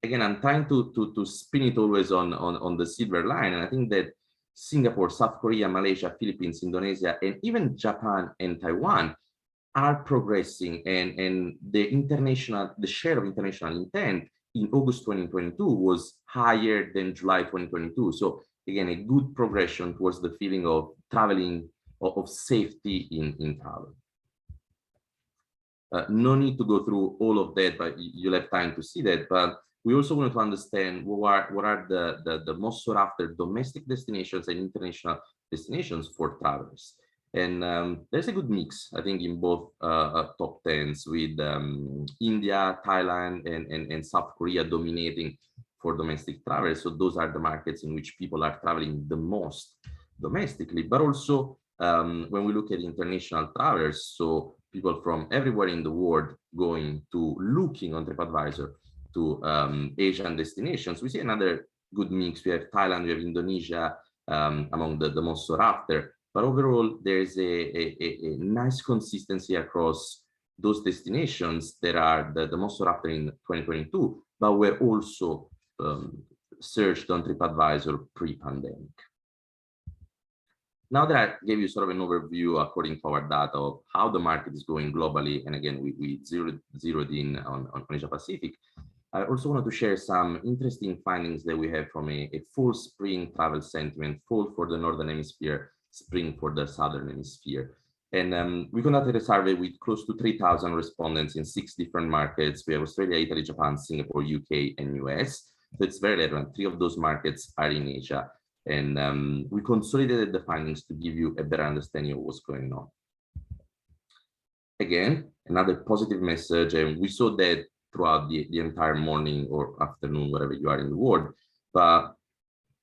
S6: again, I'm trying to spin it always on the silver line. And I think that Singapore, South Korea, Malaysia, Philippines, Indonesia, and even Japan and Taiwan are progressing, and the share of international intent in August 2022 was higher than July 2022. So again, a good progression towards the feeling of traveling, of safety in travel. No need to go through all of that, but you'll have time to see that. But we also wanted to understand what are the most sought after domestic destinations and international destinations for travelers. And there's a good mix, I think, in both top 10s, with India, Thailand, and South Korea dominating for domestic travel. So those are the markets in which people are traveling the most domestically. But also, when we look at international travelers, so people from everywhere in the world looking on TripAdvisor to Asian destinations, we see another good mix. We have Thailand, we have Indonesia among the most sought after. But overall, there's a nice consistency across those destinations that are the most sought after in 2022, but were also searched on TripAdvisor pre-pandemic. Now that I gave you sort of an overview according to our data of how the market is going globally, and again, we zeroed in on Asia Pacific, I also wanted to share some interesting findings that we have from a full spring travel sentiment, fall for the Northern Hemisphere, spring for the Southern Hemisphere. And we conducted a survey with close to 3,000 respondents in 6 different markets. We have Australia, Italy, Japan, Singapore, UK, and US. So it's very relevant. 3 of those markets are in Asia. And we consolidated the findings to give you a better understanding of what's going on. Again, another positive message, and we saw that throughout the entire morning or afternoon, wherever you are in the world. But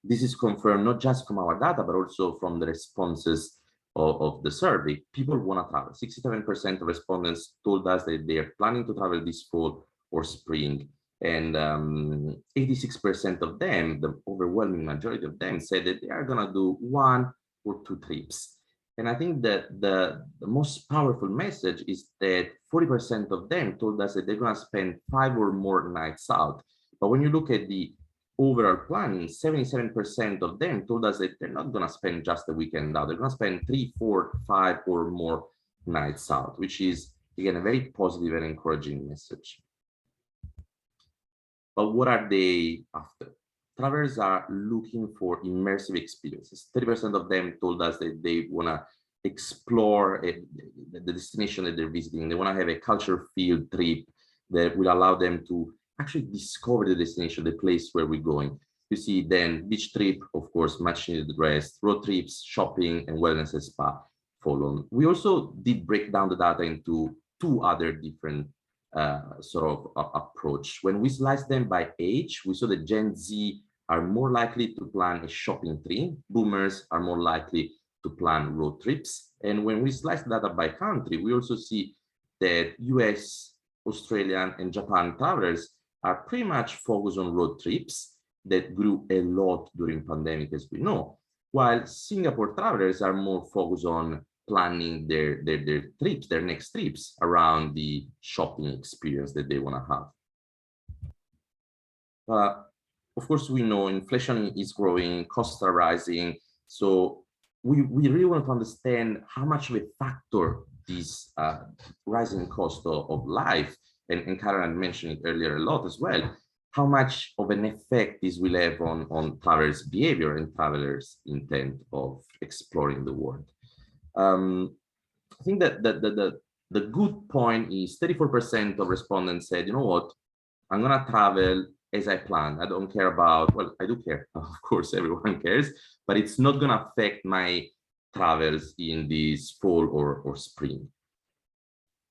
S6: this is confirmed not just from our data, but also from the responses of the survey. People want to travel. 67% of respondents told us that they are planning to travel this fall or spring. And 86% of them, the overwhelming majority of them, said that they are going to do 1 or 2 trips. And I think that the most powerful message is that 40% of them told us that they're going to spend 5 or more nights out. But when you look at the overall planning, 77% of them told us that they're not going to spend just a weekend out. They're going to spend 3, 4, 5 or more nights out, which is, again, a very positive and encouraging message. But what are they after? Travelers are looking for immersive experiences. 30% of them told us that they want to explore the destination that they're visiting. They want to have a culture field trip that will allow them to actually discover the destination, the place where we're going. You see then beach trip, of course, much needed rest, road trips, shopping, and wellness and spa follow. We also did break down the data into 2 other different sort of approach. When we slice them by age, we saw that Gen Z are more likely to plan a shopping trip. Boomers are more likely to plan road trips. And when we slice the data by country, we also see that US, Australian, and Japan travelers are pretty much focused on road trips that grew a lot during pandemic, as we know, while Singapore travelers are more focused on planning their trips, their next trips around the shopping experience that they want to have. Of course, we know inflation is growing, costs are rising. So we really want to understand how much of a factor this rising cost of life, and Karen mentioned it earlier a lot as well, how much of an effect this will have on travelers' behavior and travelers' intent of exploring the world. I think that the good point is 34% of respondents said, you know what, I'm gonna travel as I plan. I don't care about, well, I do care, of course, everyone cares, but it's not gonna affect my travels in this fall or spring.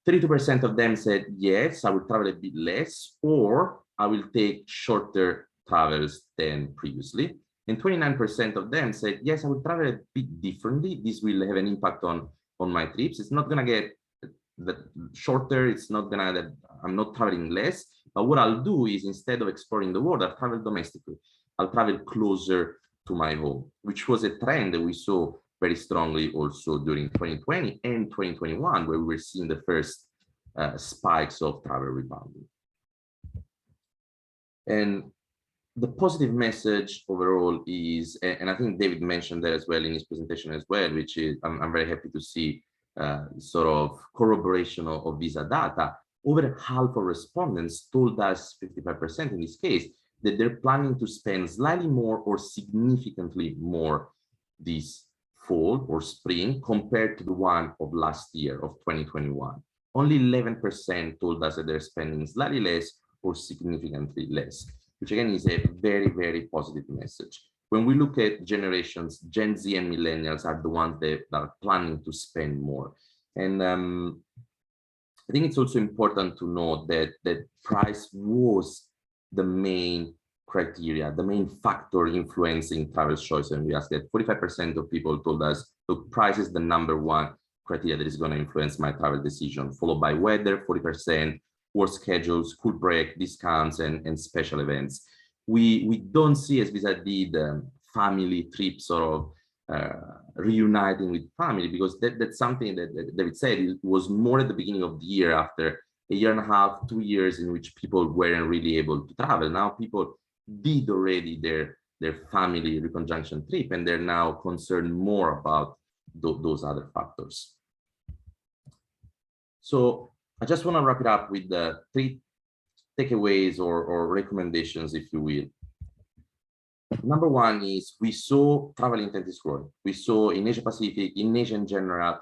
S6: 32% of them said, yes, I will travel a bit less, or I will take shorter travels than previously. And 29% of them said, yes, I will travel a bit differently. This will have an impact on my trips. It's not gonna get shorter, it's not gonna, that I'm not traveling less, but what I'll do is, instead of exploring the world, I'll travel domestically. I'll travel closer to my home, which was a trend that we saw very strongly also during 2020 and 2021, where we were seeing the first spikes of travel rebounding. And the positive message overall is, and I think David mentioned that as well in his presentation as well, which is, I'm very happy to see sort of corroboration of visa data. Over half of respondents told us, 55% in this case, that they're planning to spend slightly more or significantly more this fall or spring compared to the one of last year, of 2021. Only 11% told us that they're spending slightly less or significantly less, which again is a very, very positive message. When we look at generations, Gen Z and millennials are the ones that are planning to spend more. And I think it's also important to note that price was the main criteria, the main factor influencing travel choice. And we asked that 45% of people told us, look, price is the #1 criteria that is going to influence my travel decision, followed by weather, 40%, work schedules, school break, discounts, and special events. We don't see, as Visa did, family trips or reuniting with family, because that's something that David said, it was more at the beginning of the year, after a year and a half, 2 years in which people weren't really able to travel. Now people did already their family reconjunction trip, and they're now concerned more about those other factors. So I just want to wrap it up with the 3 takeaways or recommendations, if you will. #1 is, we saw travel intent is growing. We saw in Asia Pacific, in Asia in general,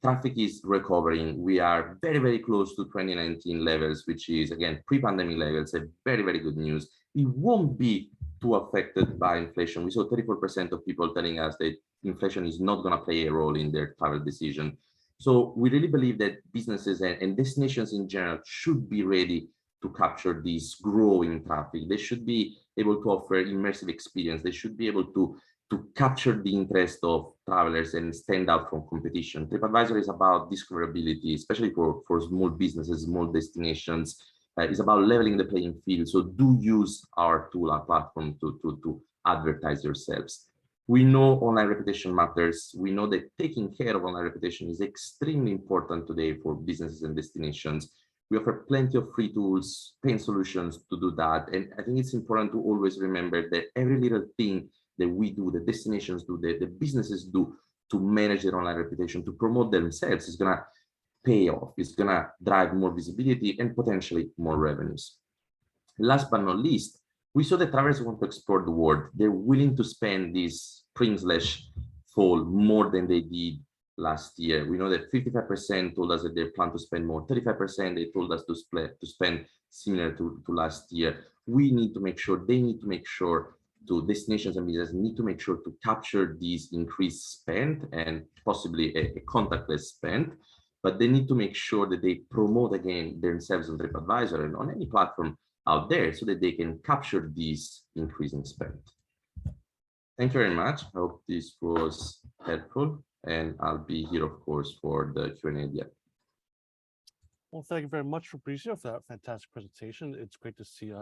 S6: traffic is recovering. We are very, very close to 2019 levels, which is, again, pre-pandemic levels, a very, very good news. It won't be too affected by inflation. We saw 34% of people telling us that inflation is not going to play a role in their travel decision. So we really believe that businesses and destinations in general should be ready to capture this growing traffic. They should be able to offer immersive experience. They should be able to capture the interest of travelers and stand out from competition. TripAdvisor is about discoverability, especially for small businesses, small destinations. It's about leveling the playing field. So do use our tool, our platform to advertise yourselves. We know online reputation matters. We know that taking care of online reputation is extremely important today for businesses and destinations. We offer plenty of free tools, paid solutions to do that. And I think it's important to always remember that every little thing that we do, the destinations do, the businesses do to manage their online reputation, to promote themselves, is going to pay off. It's going to drive more visibility and potentially more revenues. Last but not least, we saw that travelers want to explore the world. They're willing to spend this spring/fall more than they did last year. We know that 55% told us that they plan to spend more, 35% they told us to spend similar to last year. We need to make sure, they need to make sure, destinations and businesses need to make sure to capture these increased spend and possibly a contactless spend, but they need to make sure that they promote again themselves on TripAdvisor and on any platform out there so that they can capture these increasing spend. Thank you very much. I hope this was helpful, and I'll be here, of course, for the Q&A at the end.
S1: Well, thank you very much, Fabrizio, for that fantastic presentation. It's great to see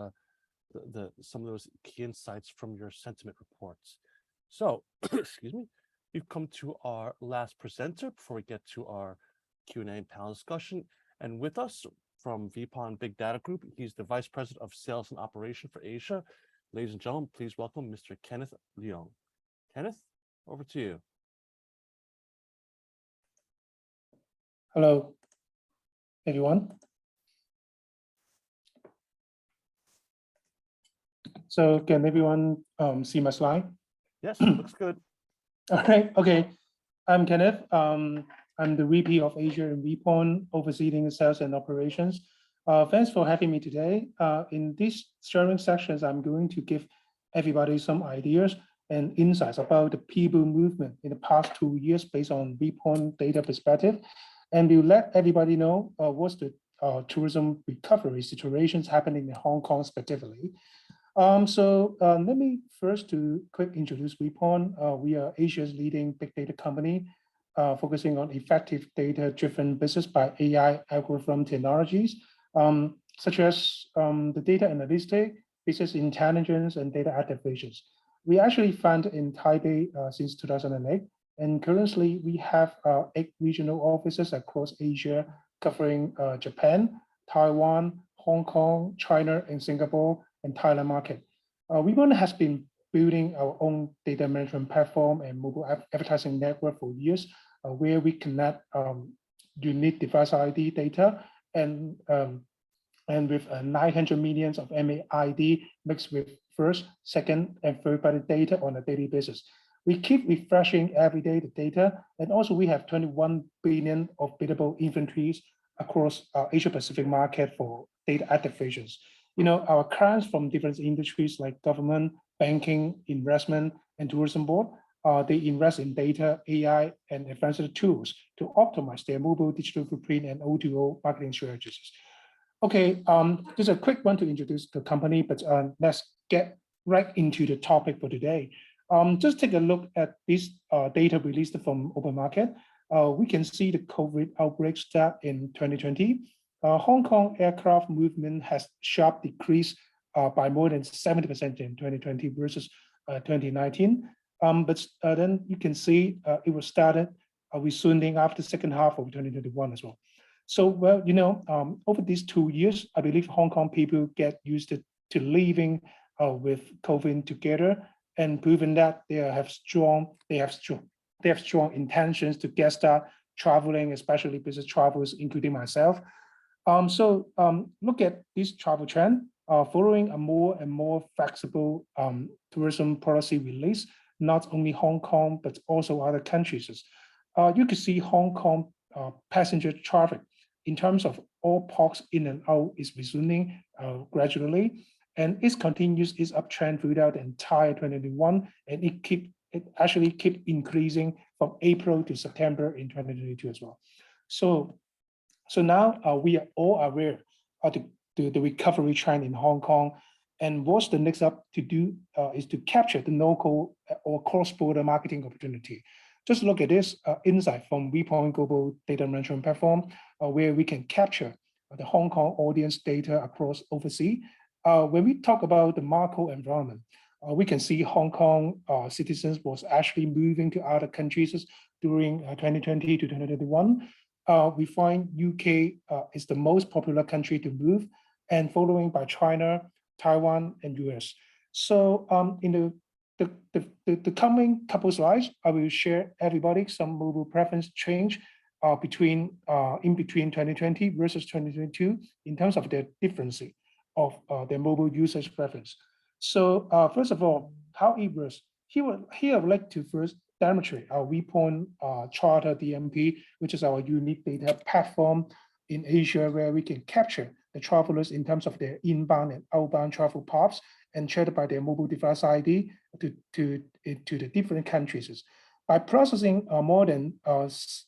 S1: some of those key insights from your sentiment reports. So, excuse me. we've come to our last presenter before we get to our Q&A and panel discussion. And with us from VPON Big Data Group, he's the Vice President of Sales and Operation for Asia. Ladies and gentlemen, please welcome Mr. Kenneth Leung. Kenneth, over to you.
S7: Hello, everyone. So can everyone see my slide?
S1: Yes, looks good.
S7: All right, okay. I'm Kenneth. I'm the VP of Asia and VPON, overseeing sales and operations. Thanks for having me today. In these sharing sections, I'm going to give everybody some ideas and insights about the people movement in the past 2 years based on VPON data perspective. And we'll let everybody know what's the tourism recovery situations happening in Hong Kong specifically. Let me first to quick introduce VPON. We are Asia's leading big data company, focusing on effective data-driven business by AI algorithm technologies, such as the data analytics, business intelligence, and data activations. We actually founded in Taipei since 2008, and currently we have 8 regional offices across Asia, covering Japan, Taiwan, Hong Kong, China, and Singapore, and Thailand market. VPON has been building our own data management platform and mobile advertising network for years, where we connect unique device ID data and with 900 million of MAID mixed with first, second, and third-party data on a daily basis. We keep refreshing every day the data, and also we have 21 billion of biddable inventories across Asia Pacific market for data activations. You know, our clients from different industries like government, banking, investment, and tourism board, they invest in data, AI, and advanced tools to optimize their mobile digital footprint and O2O marketing strategies. Okay, just a quick one to introduce the company, but let's get right into the topic for today. Just take a look at this data released from open market. We can see the COVID outbreak start in 2020. Hong Kong aircraft movement has sharp decreased by more than 70% in 2020 versus 2019. But then you can see it was started resuming after the second half of 2021 as well. So, well, you know, over these 2 years, I believe Hong Kong people get used to living with COVID together, and proven that they have strong intentions to get start traveling, especially business travels, including myself. Look at this travel trend. Following a more and more flexible tourism policy release, not only Hong Kong, but also other countries. You could see Hong Kong passenger traffic in terms of all ports in and out is resuming gradually, and it continues its uptrend throughout the entire 2021, and it actually kept increasing from April to September in 2022 as well. So now we are all aware of the recovery trend in Hong Kong, and what's the next up to do is to capture the local or cross-border marketing opportunity. Just look at this insight from VPON Global Data Management Platform, where we can capture the Hong Kong audience data across overseas. When we talk about the macro environment, we can see Hong Kong citizens was actually moving to other countries during 2020 to 2021. We find UK is the most popular country to move, and following by China, Taiwan, and US. So in the coming couple slides, I will share everybody some mobile preference change in between 2020 versus 2022 in terms of the difference of their mobile usage preference. So first of all, how it works. Here I would like to first demonstrate our VPON Charter DMP, which is our unique data platform in Asia, where we can capture the travelers in terms of their inbound and outbound travel paths and shared by their mobile device ID to the different countries. By processing more than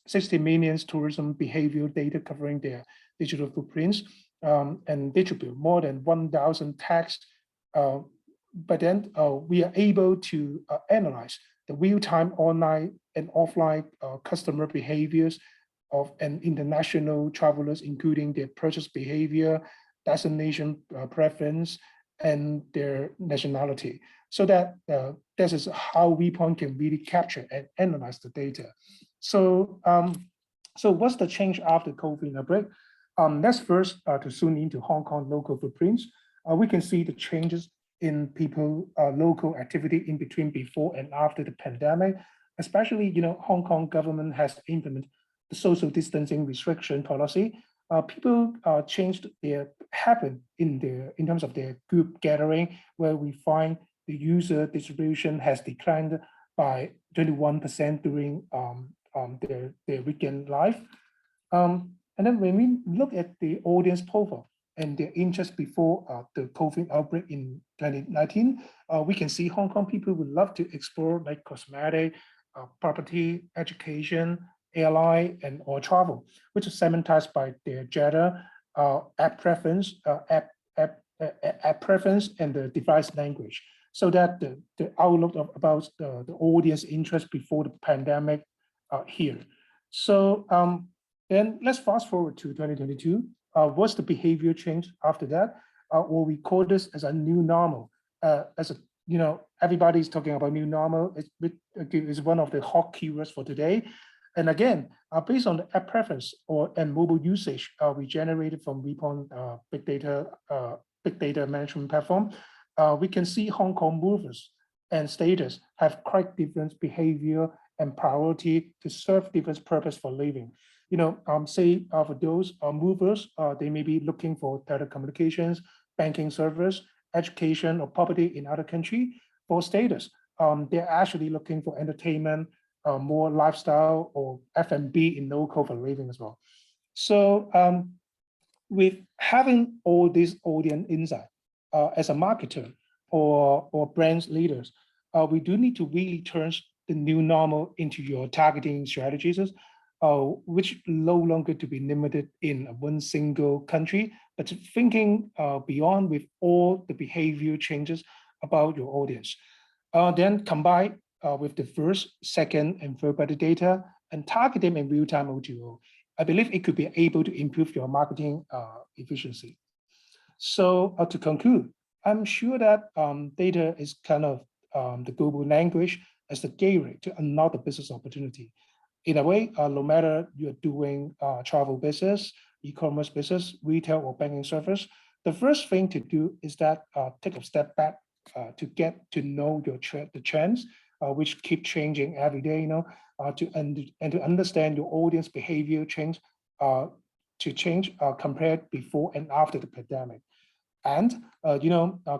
S7: 60 million tourism behavior data covering their digital footprints and distribute more than 1,000 tags, but then we are able to analyze the real-time online and offline customer behaviors of an international travelers, including their purchase behavior, destination preference, and their nationality, so that this is how WePoint can really capture and analyze the data. So, so what's the change after COVID outbreak? Let's first to zoom into Hong Kong local footprints. We can see the changes in people local activity in between before and after the pandemic. Especially, Hong Kong government has implemented the social distancing restriction policy. People changed their habit in terms of their group gathering, where we find the user distribution has declined by 21% during their weekend life. And then when we look at the audience profile and their interest before the COVID outbreak in 2019, we can see Hong Kong people would love to explore like cosmetic, property, education, airline, and or travel, which is segmentized by their gender, app preference, app preference, and the device language, so that the outlook about the audience interest before the pandemic here. So then let's fast forward to 2022. What's the behavior change after that? Or we call this as a new normal. As a everybody's talking about new normal. It's one of the hot keywords for today. And again, based on the app preference and mobile usage we generated from WePoint big data management platform, we can see Hong Kong movers and status have quite different behavior and priority to serve different purpose for living. Say for those movers, they may be looking for telecommunications, banking service, education, or property in other country. For status, they're actually looking for entertainment, more lifestyle, or F&B in local for living as well. So with having all this audience insight as a marketer or brand leaders, we do need to really turn the new normal into your targeting strategies, which no longer to be limited in one single country, but thinking beyond with all the behavior changes about your audience. Then combine with the first, second, and third party data and target them in real-time O2O. I believe it could be able to improve your marketing efficiency. So to conclude, I'm sure that data is kind of the global language as the gateway to another business opportunity. In a way, no matter you're doing travel business, e-commerce business, retail, or banking service, the first thing to do is that take a step back to get to know the trends, which keep changing every day, to understand your audience behavior change compared before and after the pandemic. And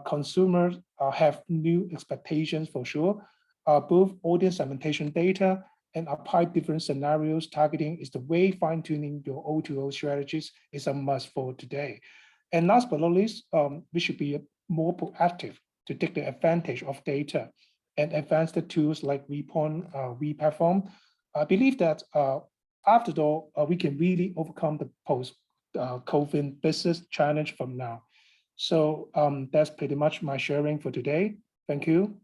S7: consumers have new expectations for sure. Both audience segmentation data and apply different scenarios targeting is the way fine-tuning your O2O strategies is a must for today. And last but not least, we should be more proactive to take the advantage of data and advanced tools like WePoint, WePlatform. I believe that after all, we can really overcome the post-COVID business challenge from now. So that's pretty much my sharing for today. Thank you.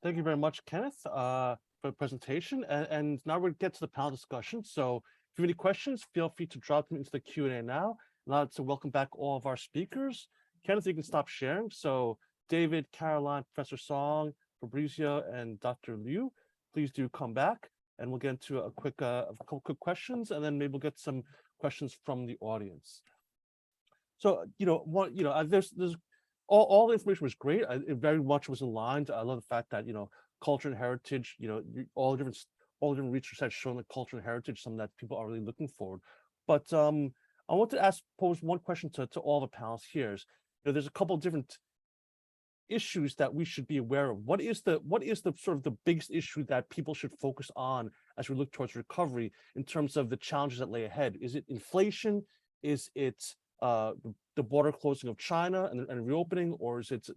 S1: Thank you very much, Kenneth, for the presentation. And now we're going to get to the panel discussion. So if you have any questions, feel free to drop them into the Q&A now. And I'd like to welcome back all of our speakers. Kenneth, you can stop sharing. So David, Caroline, Professor Song, Fabrizio, and Dr. Liu, please do come back. And we'll get into a couple quick questions, and then maybe we'll get some questions from the audience. So, there's all the information was great. It very much was aligned. I love the fact that, culture and heritage, all the different research has shown that culture and heritage, something that people are really looking for. But I want to pose one question to all the panels here. There's a couple of different issues that we should be aware of. What is the sort of the biggest issue that people should focus on as we look towards recovery in terms of the challenges that lay ahead? Is it inflation? Is it the border closing of China and reopening, or is it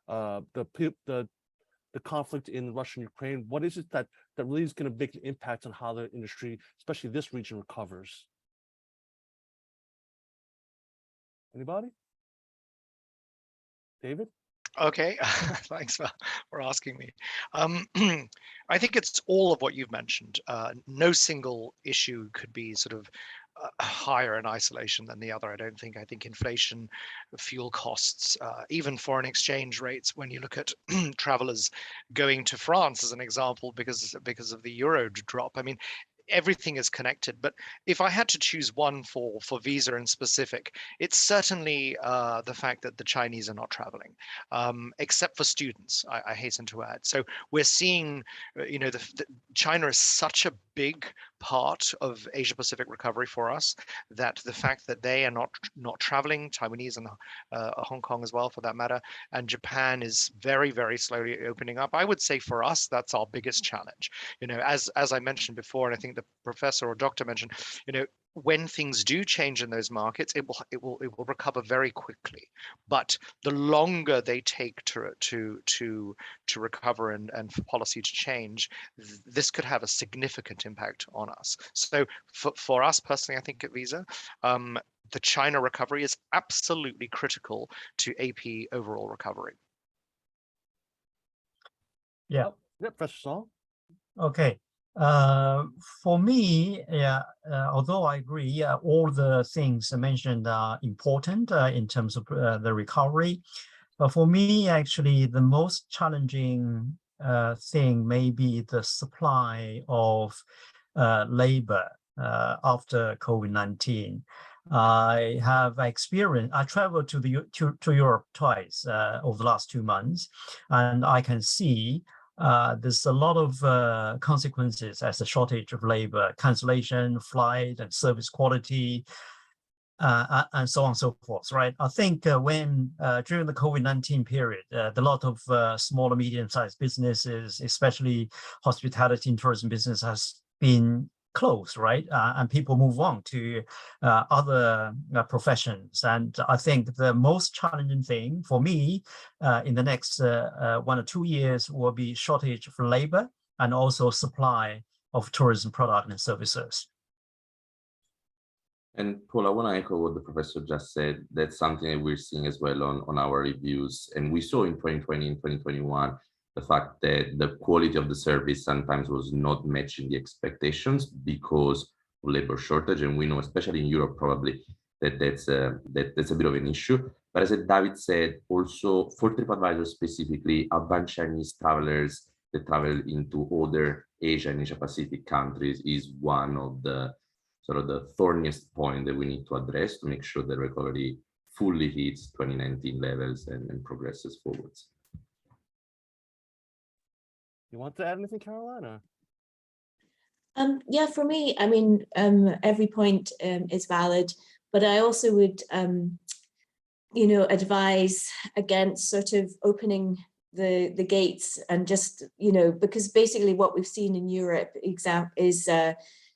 S1: the conflict in Russia and Ukraine? What is it that really is going to make an impact on how the industry, especially this region, recovers? Anybody? David?
S5: Okay, thanks for asking me. I think it's all of what you've mentioned. No single issue could be sort of higher in isolation than the other. I think inflation, fuel costs, even foreign exchange rates, when you look at travelers going to France as an example because of the euro drop, I mean, everything is connected. But if I had to choose one for visa in specific, it's certainly the fact that the Chinese are not traveling, except for students, I hasten to add. So we're seeing, China is such a big part of Asia Pacific recovery for us that the fact that they are not traveling, Taiwanese and Hong Kong as well for that matter, and Japan is very, very slowly opening up. I would say for us, that's our biggest challenge. As I mentioned before, and I think the professor or doctor mentioned, when things do change in those markets, it will recover very quickly. But the longer they take to recover and for policy to change, this could have a significant impact on us. So for us personally, I think at Visa, the China recovery is absolutely critical to AP overall recovery.
S2: Yeah.
S1: Yep, Professor Saul.
S2: Okay. For me, although I agree, all the things mentioned are important in terms of the recovery. But for me, actually, the most challenging thing may be the supply of labor after COVID-19. I have experienced, I traveled to Europe twice over the last 2 months, and I can see there's a lot of consequences as a shortage of labor, cancellation, flight and service quality, and so on and so forth, right? I think when during the COVID-19 period, a lot of small and medium-sized businesses, especially hospitality and tourism business, has been closed, right? And people move on to other professions. And I think the most challenging thing for me in the next 1 or 2 years will be shortage of labor and also supply of tourism product and services.
S6: And Paul, I want to echo what the professor just said. That's something that we're seeing as well on our reviews. And we saw in 2020 and 2021, the fact that the quality of the service sometimes was not matching the expectations because of labor shortage. And we know, especially in Europe, probably that's a bit of an issue. But as David said, also for TripAdvisor specifically, outbound Chinese travelers that travel into other Asia and Asia Pacific countries is one of the sort of the thorniest point that we need to address to make sure the recovery fully hits 2019 levels and progresses forwards.
S1: You want to add anything, Carolina?
S4: Yeah, for me, I mean, every point is valid, but I also would, advise against sort of opening the gates and just, because basically what we've seen in Europe is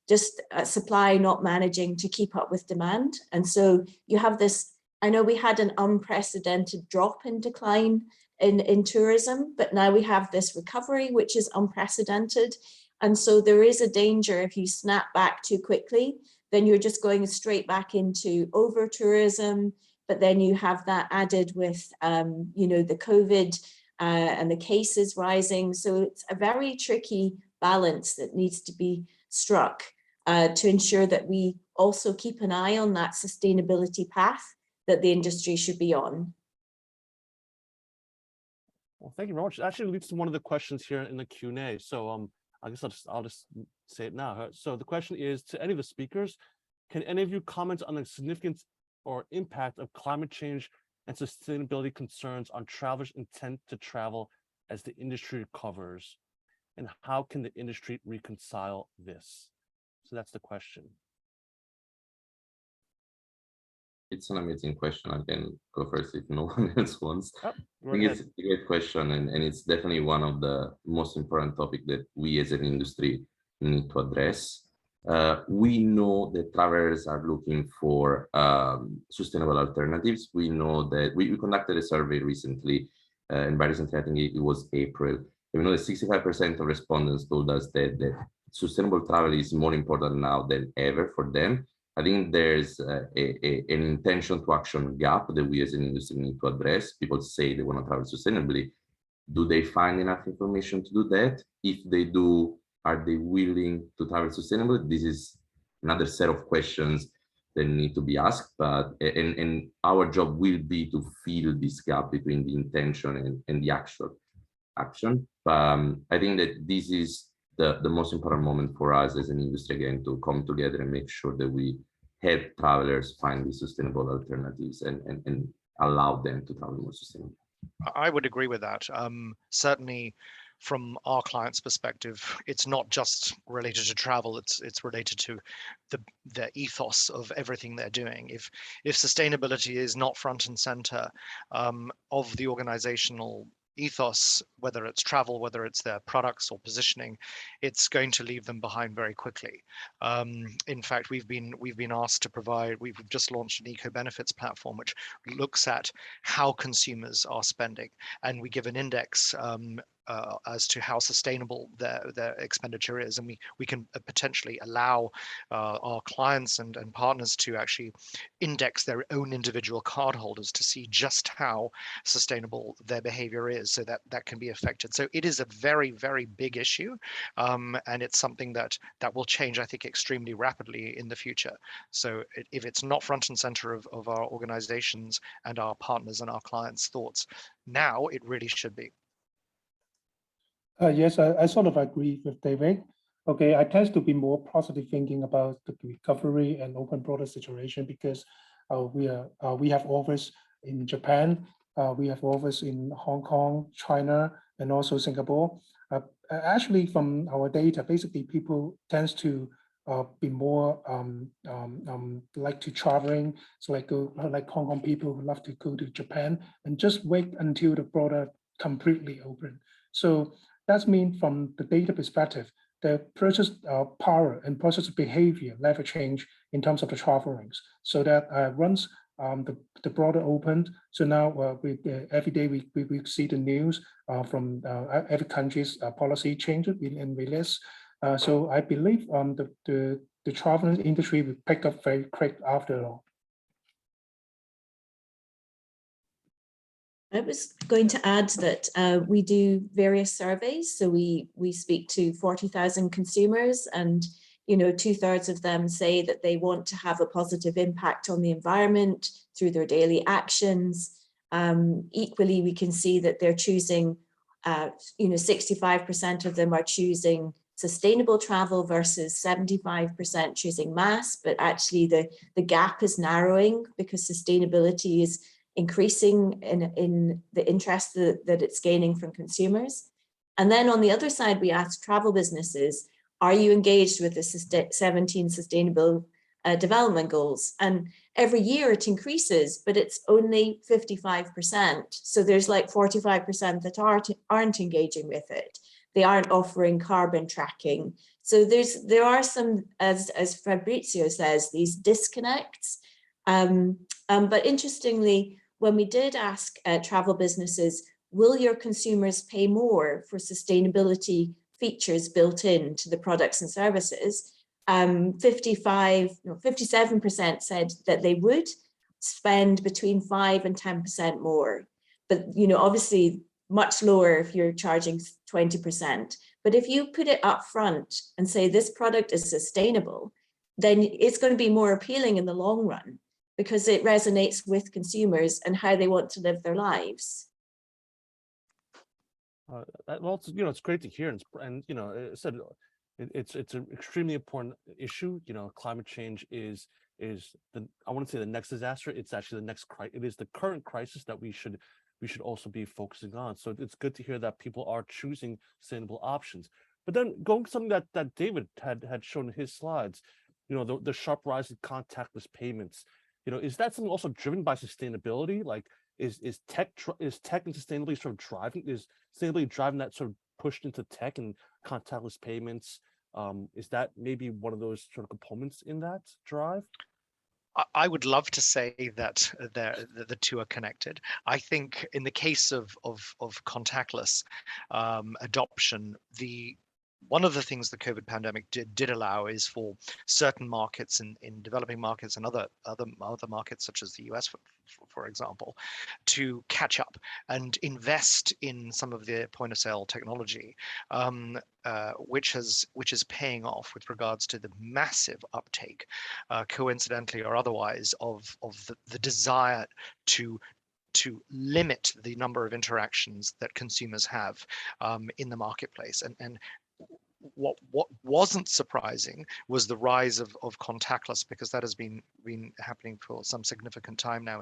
S4: just supply not managing to keep up with demand. And so you have this, I know we had an unprecedented drop in decline in tourism, but now we have this recovery, which is unprecedented. And so there is a danger if you snap back too quickly, then you're just going straight back into over tourism. But then you have that added with, the COVID and the cases rising. So it's a very tricky balance that needs to be struck to ensure that we also keep an eye on that sustainability path that the industry should be on.
S1: Well, thank you very much. It actually leads to one of the questions here in the Q&A. So I guess I'll just say it now. So the question is, to any of the speakers, can any of you comment on the significance or impact of climate change and sustainability concerns on travelers' intent to travel as the industry recovers? And how can the industry reconcile this? So that's the question.
S6: It's an amazing question. I can go first if no one else wants.
S1: Oh,
S6: I think it's a great question, and it's definitely one of the most important topics that we as an industry need to address. We know that travelers are looking for sustainable alternatives. We know that we conducted a survey recently, and by recently, I think it was April. We know that 65% of respondents told us that sustainable travel is more important now than ever for them. I think there's an intention to action gap that we as an industry need to address. People say they want to travel sustainably. Do they find enough information to do that? If they do, are they willing to travel sustainably? This is another set of questions that need to be asked, but and our job will be to fill this gap between the intention and the actual action. I think that this is the most important moment for us as an industry, again, to come together and make sure that we help travelers find these sustainable alternatives and allow them to travel more sustainably.
S5: I would agree with that. Certainly, from our clients' perspective, it's not just related to travel. It's related to the ethos of everything they're doing. If sustainability is not front and center of the organizational ethos, whether it's travel, whether it's their products or positioning, it's going to leave them behind very quickly. In fact, we've been asked to provide. We've just launched an eco benefits platform which looks at how consumers are spending, and we give an index as to how sustainable their expenditure is, and we can potentially allow our clients and partners to actually index their own individual cardholders to see just how sustainable their behavior is, so that can be affected. So it is a very, very big issue, and it's something that will change, I think, extremely rapidly in the future. So if it's not front and center of our organizations and our partners and our clients' thoughts now, it really should be.
S7: Yes, I sort of agree with David. Okay, I tend to be more positive thinking about the recovery and open border situation because we have office in Japan, we have office in Hong Kong, China, and also Singapore. Actually, from our data, basically people tends to be more like to traveling. So like Hong Kong people who love to go to Japan and just wait until the border completely open. So that means from the data perspective, the purchase power and purchase behavior never change in terms of the travelings. So that once the border opened, so now every day we see the news from every country's policy changes and release. So I believe the traveling industry will pick up very quick after all.
S4: I was going to add that we do various surveys. So we speak to 40,000 consumers, and 2/3 of them say that they want to have a positive impact on the environment through their daily actions. Equally, we can see that they're choosing, 65% of them are choosing sustainable travel versus 75% choosing mass, but actually the gap is narrowing because sustainability is increasing in the interest that it's gaining from consumers. And then on the other side, we asked travel businesses, are you engaged with the 17 sustainable development goals? And every year it increases, but it's only 55%. So there's like 45% that aren't engaging with it. They aren't offering carbon tracking. So there are some, as Fabrizio says, these disconnects. But interestingly, when we did ask travel businesses, will your consumers pay more for sustainability features built into the products and services? 57% said that they would spend between 5 and 10% more. But obviously much lower if you're charging 20%. But if you put it up front and say this product is sustainable, then it's going to be more appealing in the long run, because it resonates with consumers and how they want to live their lives.
S1: Well, it's great to hear, and it's an extremely important issue. Climate change is I want to say the next disaster. It's actually the next crisis. It is the current crisis that we should also be focusing on. So it's good to hear that people are choosing sustainable options. But then going to something that David had shown in his slides, the sharp rise in contactless payments. Is that something also driven by sustainability? Like, is tech and sustainability sort of driving that sort of pushed into tech and contactless payments? Is that maybe one of those sort of components in that drive?
S5: I would love to say that the two are connected. I think in the case of contactless adoption, one of the things the COVID pandemic did allow is for certain markets in developing markets and other markets such as the US, for example, to catch up and invest in some of the point of sale technology, which is paying off with regards to the massive uptake, coincidentally or otherwise, of the desire to limit the number of interactions that consumers have in the marketplace. And what wasn't surprising was the rise of contactless, because that has been happening for some significant time now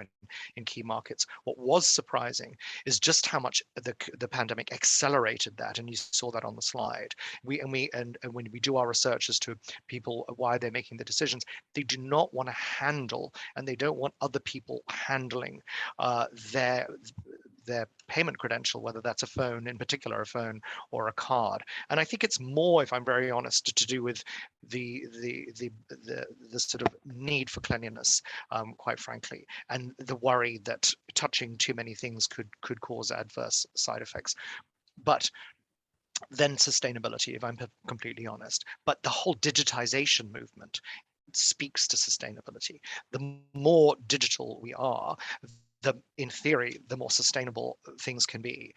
S5: in key markets. What was surprising is just how much the pandemic accelerated that, and you saw that on the slide. And when we do our research as to people, why they're making the decisions, they do not want to handle, and they don't want other people handling their payment credential, whether that's a phone, in particular a phone or a card. And I think it's more, if I'm very honest, to do with the sort of need for cleanliness, quite frankly, and the worry that touching too many things could cause adverse side effects. But then sustainability, if I'm completely honest. But the whole digitization movement speaks to sustainability. The more digital we are, in theory, the more sustainable things can be.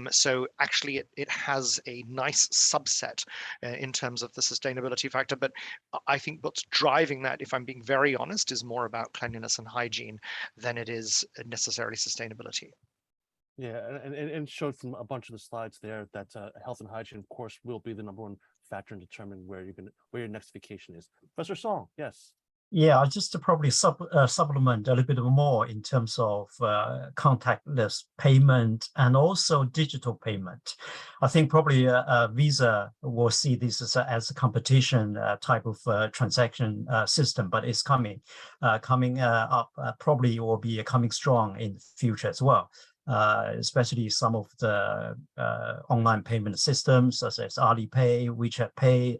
S5: So actually, it has a nice subset in terms of the sustainability factor. But I think what's driving that, if I'm being very honest, is more about cleanliness and hygiene than it is necessarily sustainability.
S1: Yeah, and showed from a bunch of the slides there that health and hygiene, of course, will be the #1 factor in determining where your next vacation is. Professor Song, yes.
S2: Yeah, just to probably supplement a little bit more in terms of contactless payment and also digital payment. I think probably Visa will see this as a competition type of transaction system, but it's coming up. Probably will be coming strong in the future as well. Especially some of the online payment systems such as Alipay, WeChat Pay.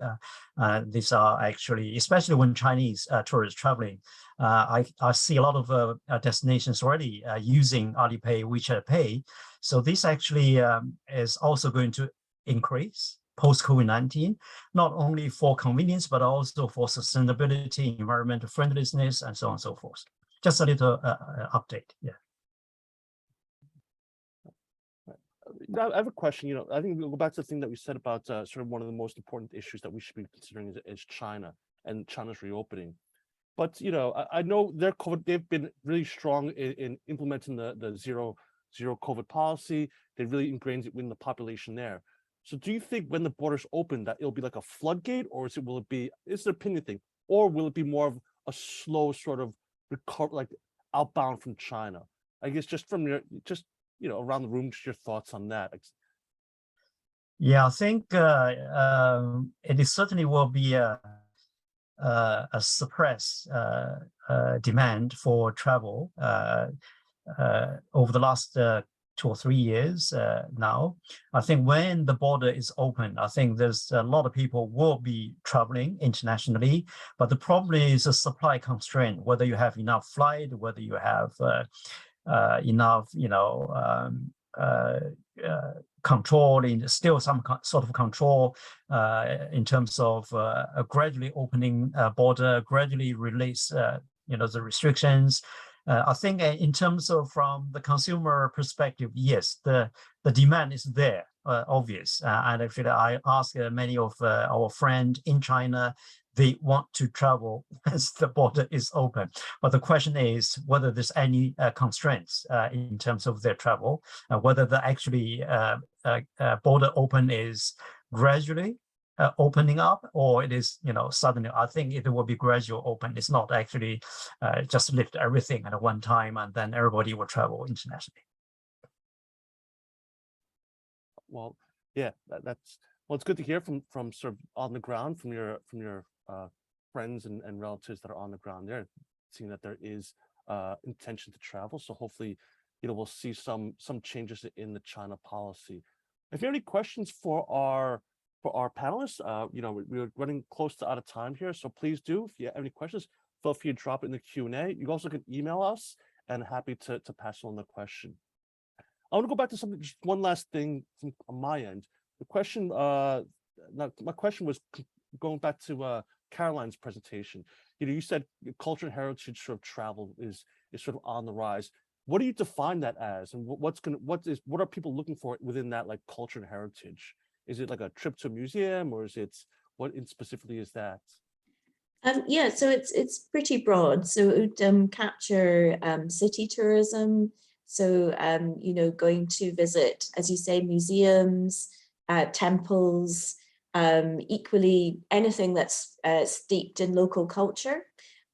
S2: These are actually, especially when Chinese tourists traveling, I see a lot of destinations already using Alipay, WeChat Pay. So this actually is also going to increase post-COVID-19, not only for convenience, but also for sustainability, environmental friendliness, and so on and so forth. Just a little update, yeah.
S1: I have a question. I think we'll go back to the thing that we said about sort of one of the most important issues that we should be considering is China and China's reopening. But I know they've been really strong in implementing the zero COVID policy. They really ingrained it within the population there. So do you think when the borders open that it'll be like a floodgate, or it's an opinion thing, or will it be more of a slow sort of recover, like outbound from China? I guess just from around the room, just your thoughts on that.
S2: Yeah, I think it certainly will be a suppressed demand for travel over the last 2 or 3 years now. I think when the border is open, I think there's a lot of people will be traveling internationally, but the problem is a supply constraint, whether you have enough flight, whether you have enough, control, still some sort of control in terms of a gradually opening border, gradually release, the restrictions. I think in terms of from the consumer perspective, yes, the demand is there, obvious. And actually, I asked many of our friends in China, they want to travel as the border is open. But the question is whether there's any constraints in terms of their travel, whether the actually border open is gradually opening up, or it is, suddenly. I think it will be gradual open. It's not actually just lift everything at one time and then everybody will travel internationally.
S1: Well, yeah, it's good to hear from sort of on the ground from your friends and relatives that are on the ground there, seeing that there is intention to travel. So hopefully, we'll see some changes in the China policy. If you have any questions for our panelists, we're running close to out of time here, so please do. If you have any questions, feel free to drop it in the Q&A. You also can email us, and happy to pass on the question. I want to go back to just one last thing on my end. The question now my question was going back to Caroline's presentation. You said culture and heritage sort of travel is sort of on the rise. What do you define that as, and what are people looking for within that, like, culture and heritage? Is it like a trip to a museum, or is it, what specifically is that?
S4: Yeah, so it's pretty broad. So it would capture city tourism. So going to visit, as you say, museums, temples, equally anything that's steeped in local culture.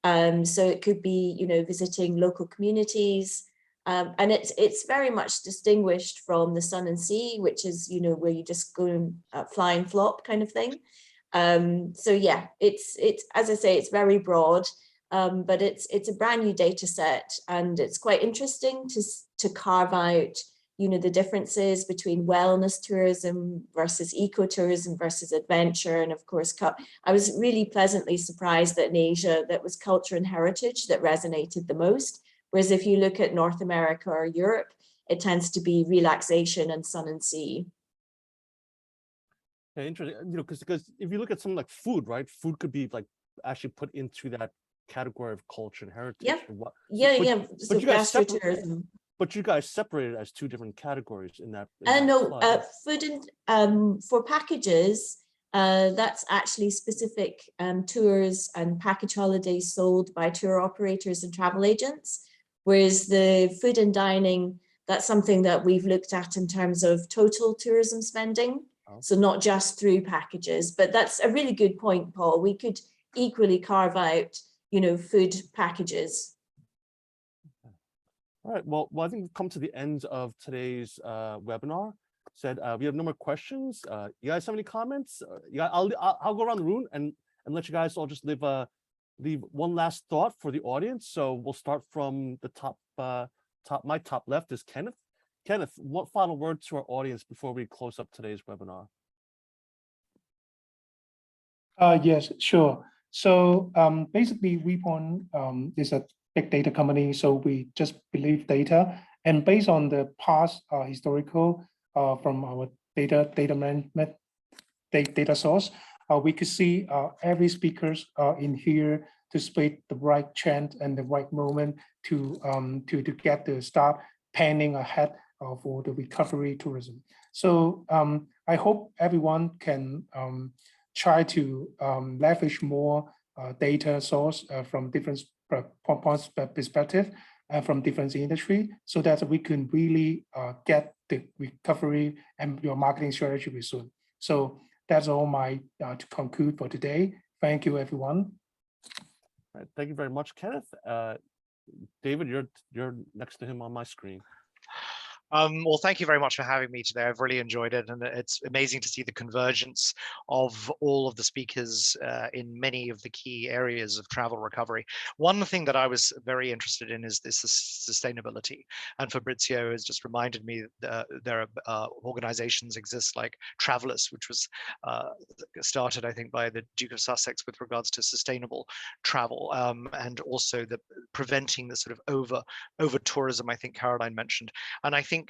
S4: So it could be, visiting local communities. And it's very much distinguished from the sun and sea, which is, where you just go and fly and flop kind of thing. So yeah, it's as I say, it's very broad, but it's a brand new data set, and it's quite interesting to carve out, the differences between wellness tourism versus ecotourism versus adventure. And of course, I was really pleasantly surprised that in Asia, that was culture and heritage that resonated the most. Whereas if you look at North America or Europe, it tends to be relaxation and sun and sea.
S1: Yeah, interesting. Because if you look at something like food, right? Food could be like actually put into that category of culture and heritage.
S4: Yep.
S1: Yeah.
S4: So gastro-tourism.
S1: But you guys separated as two different categories in that.
S4: No, food and for packages, that's actually specific tours and package holidays sold by tour operators and travel agents. Whereas the food and dining, that's something that we've looked at in terms of total tourism spending. Oh. So not just through packages, but that's a really good point, Paul. We could equally carve out, food packages.
S1: All right, well, I think we've come to the end of today's webinar. We have no more questions. You guys have any comments? Yeah, I'll go around the room and let you guys all just leave one last thought for the audience. So we'll start from the top. My top left is Kenneth. Kenneth, what final word to our audience before we close up today's webinar?
S7: Yes, sure. So basically, Weapon is a big data company, so we just believe data. And based on the past historical from our data management data source, we could see every speakers in here to speak the right chant and the right moment to get the start planning ahead for the recovery tourism. So I hope everyone can try to leverage more data source from different perspective and from different industry, so that we can really get the recovery and your marketing strategy very soon. So that's all my to conclude for today. Thank you, everyone.
S1: All right, thank you very much, Kenneth. David, you're next to him on my screen.
S5: Well, thank you very much for having me today. I've really enjoyed it, and it's amazing to see the convergence of all of the speakers in many of the key areas of travel recovery. One thing that I was very interested in is this sustainability, and Fabrizio has just reminded me that there are organizations exist like Travelers, which was started, I think, by the Duke of Sussex with regards to sustainable travel, and also the preventing the sort of over tourism, I think Caroline mentioned. And I think,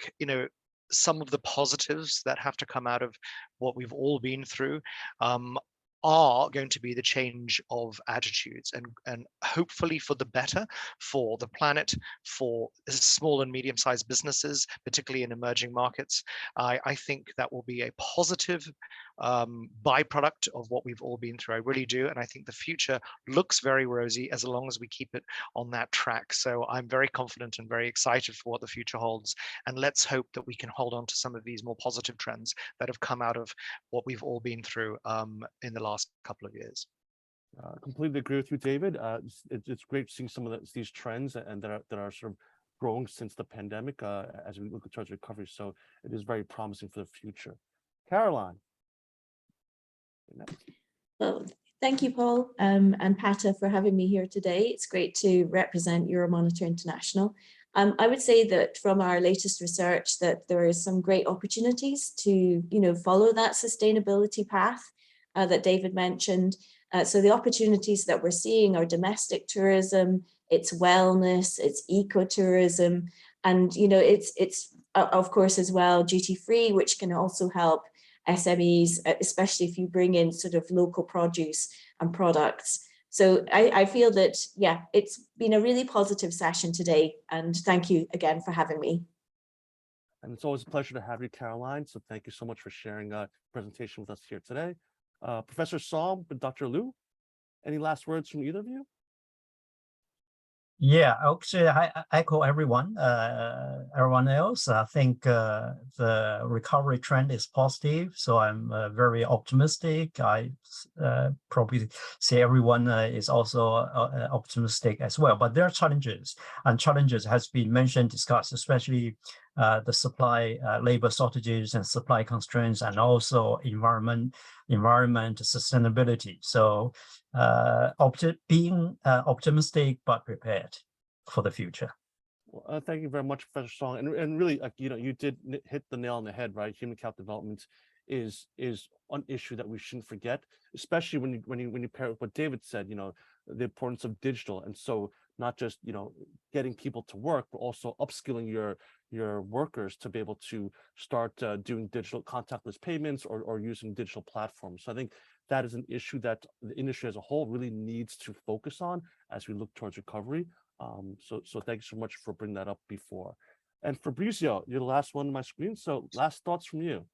S5: some of the positives that have to come out of what we've all been through are going to be the change of attitudes, and hopefully for the better, for the planet, for small and medium-sized businesses, particularly in emerging markets. I think that will be a positive byproduct of what we've all been through. I really do. And I think the future looks very rosy as long as we keep it on that track. So I'm very confident and very excited for what the future holds. And let's hope that we can hold on to some of these more positive trends that have come out of what we've all been through in the last couple of years.
S1: Completely agree with you, David. It's great seeing some of these trends and that are sort of growing since the pandemic as we look towards recovery. So it is very promising for the future. Caroline.
S4: Well, thank you, Paul, and Pata, for having me here today. It's great to represent Euromonitor International. I would say that from our latest research that there are some great opportunities to, follow that sustainability path that David mentioned. So the opportunities that we're seeing are domestic tourism, it's wellness, it's ecotourism, and it's of course as well duty-free, which can also help SMEs, especially if you bring in sort of local produce and products. So I feel that, yeah, it's been a really positive session today. And thank you again for having me.
S1: And it's always a pleasure to have you, Caroline. So thank you so much for sharing a presentation with us here today. Professor Song and Dr. Liu, any last words from either of you?
S2: Yeah, actually, I echo everyone else. I think the recovery trend is positive, so I'm very optimistic. I probably say everyone is also optimistic as well. But there are challenges, and challenges has been mentioned, discussed, especially the supply, labor shortages and supply constraints, and also environment sustainability. So being optimistic but prepared for the future.
S1: Well, thank you very much, Professor Song. And really, you did hit the nail on the head, right? Human capital development is an issue that we shouldn't forget, especially when you pair it with what David said, the importance of digital. And so not just getting people to work, but also upskilling your workers to be able to start doing digital contactless payments or using digital platforms. So I think that is an issue that the industry as a whole really needs to focus on as we look towards recovery. So thank you so much for bringing that up before. And Fabrizio, you're the last one on my screen. So last thoughts from you.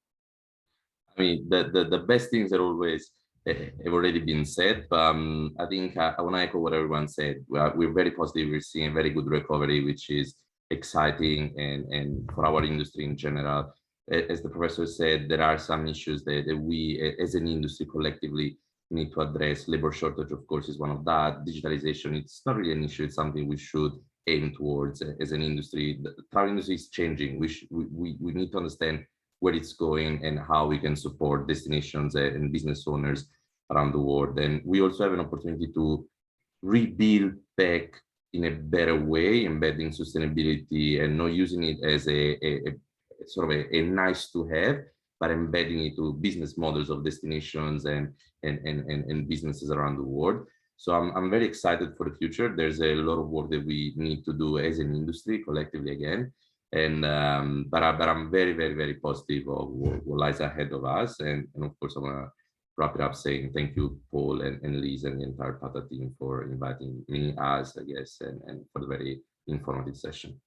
S6: I mean, the best things are always have already been said, but I think I want to echo what everyone said. We're very positive. We're seeing a very good recovery, which is exciting and for our industry in general. As the professor said, there are some issues that we as an industry collectively need to address. Labor shortage, of course, is one of that. Digitalization, it's not really an issue. It's something we should aim towards as an industry. The travel industry is changing. We need to understand where it's going and how we can support destinations and business owners around the world. And we also have an opportunity to rebuild back in a better way, embedding sustainability and not using it as a sort of a nice to have, but embedding it to business models of destinations and businesses around the world. So I'm very excited for the future. There's a lot of work that we need to do as an industry collectively again. And but I'm very, very, very positive of what lies ahead of us. And of course, I want to wrap it up saying thank you, Paul and Liz and the entire Tata team for inviting me, us, I guess, and for the very informative session.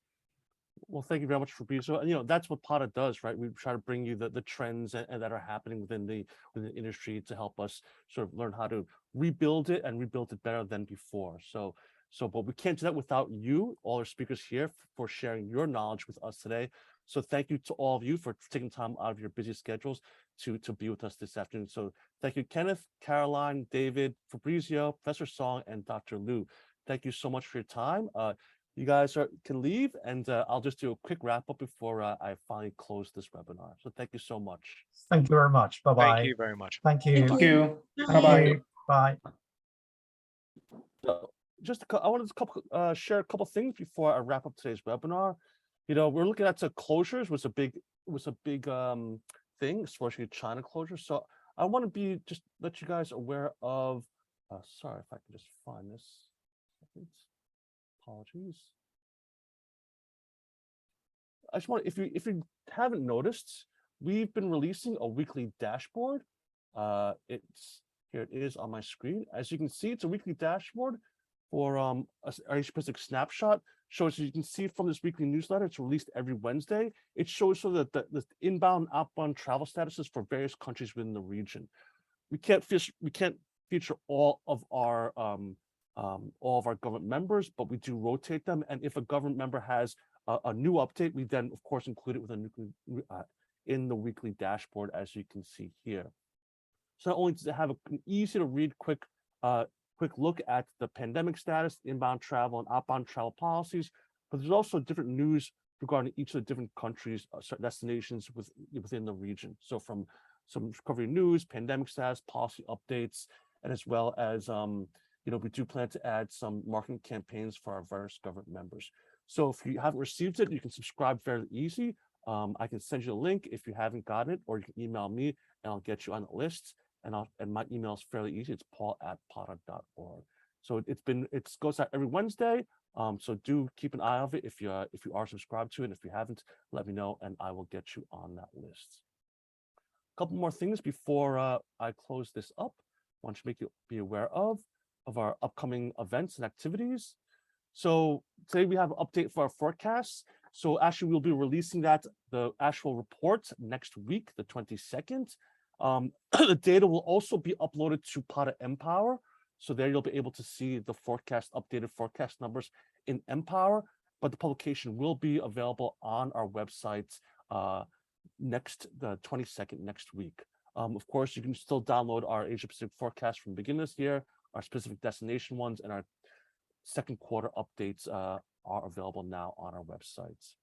S1: Well, thank you very much, Fabrizio. And that's what PATA does, right? We try to bring you the trends that are happening within the industry to help us sort of learn how to rebuild it and rebuild it better than before. But we can't do that without you, all our speakers here, for sharing your knowledge with us today. So thank you to all of you for taking time out of your busy schedules to be with us this afternoon. So thank you, Kenneth, Caroline, David, Fabrizio, Professor Song, and Dr. Liu. Thank you so much for your time. You guys can leave, and I'll just do a quick wrap up before I finally close this webinar. So thank you so much.
S2: Thank you very much. Bye-bye.
S5: Thank you very much.
S2: Thank you.
S7: Thank you.
S2: Bye-bye. Bye.
S1: So I wanted to share a couple things before I wrap up today's webinar. We're looking at closures was a big thing, especially China closure. So I want to just let you guys aware of. Sorry, if I can just find this. Apologies. I just want, if you haven't noticed, we've been releasing a weekly dashboard. Here it is on my screen. As you can see, it's a weekly dashboard for our Asia Pacific snapshot. Shows, you can see from this weekly newsletter, it's released every Wednesday. It shows that the inbound, outbound travel statuses for various countries within the region. We can't feature all of our government members, but we do rotate them. And if a government member has a new update, we then of course include it with in the weekly dashboard, as you can see here. So not only does it have an easy to read quick look at the pandemic status, inbound travel and outbound travel policies, but there's also different news regarding each of the different countries, destinations within the region. So from some recovery news, pandemic status, policy updates, and as well as we do plan to add some marketing campaigns for our various government members. So if you haven't received it, you can subscribe fairly easy. I can send you a link if you haven't gotten it, or you can email me and I'll get you on the list. And my email is fairly easy. It's paul@pata.org. So it goes out every Wednesday. So do keep an eye on it if you are subscribed to it. If you haven't, let me know and I will get you on that list. couple more things before I close this up. I want to make you be aware of our upcoming events and activities. So today we have an update for our forecasts. So actually we'll be releasing the actual report next week, the 22nd. The data will also be uploaded to Pada Empower. So there you'll be able to see the updated forecast numbers in Empower, but the publication will be available on our website the 22nd next week. Of course, you can still download our Asia Pacific forecast from the beginning of this year, our specific destination ones, and our second quarter updates are available now on our websites.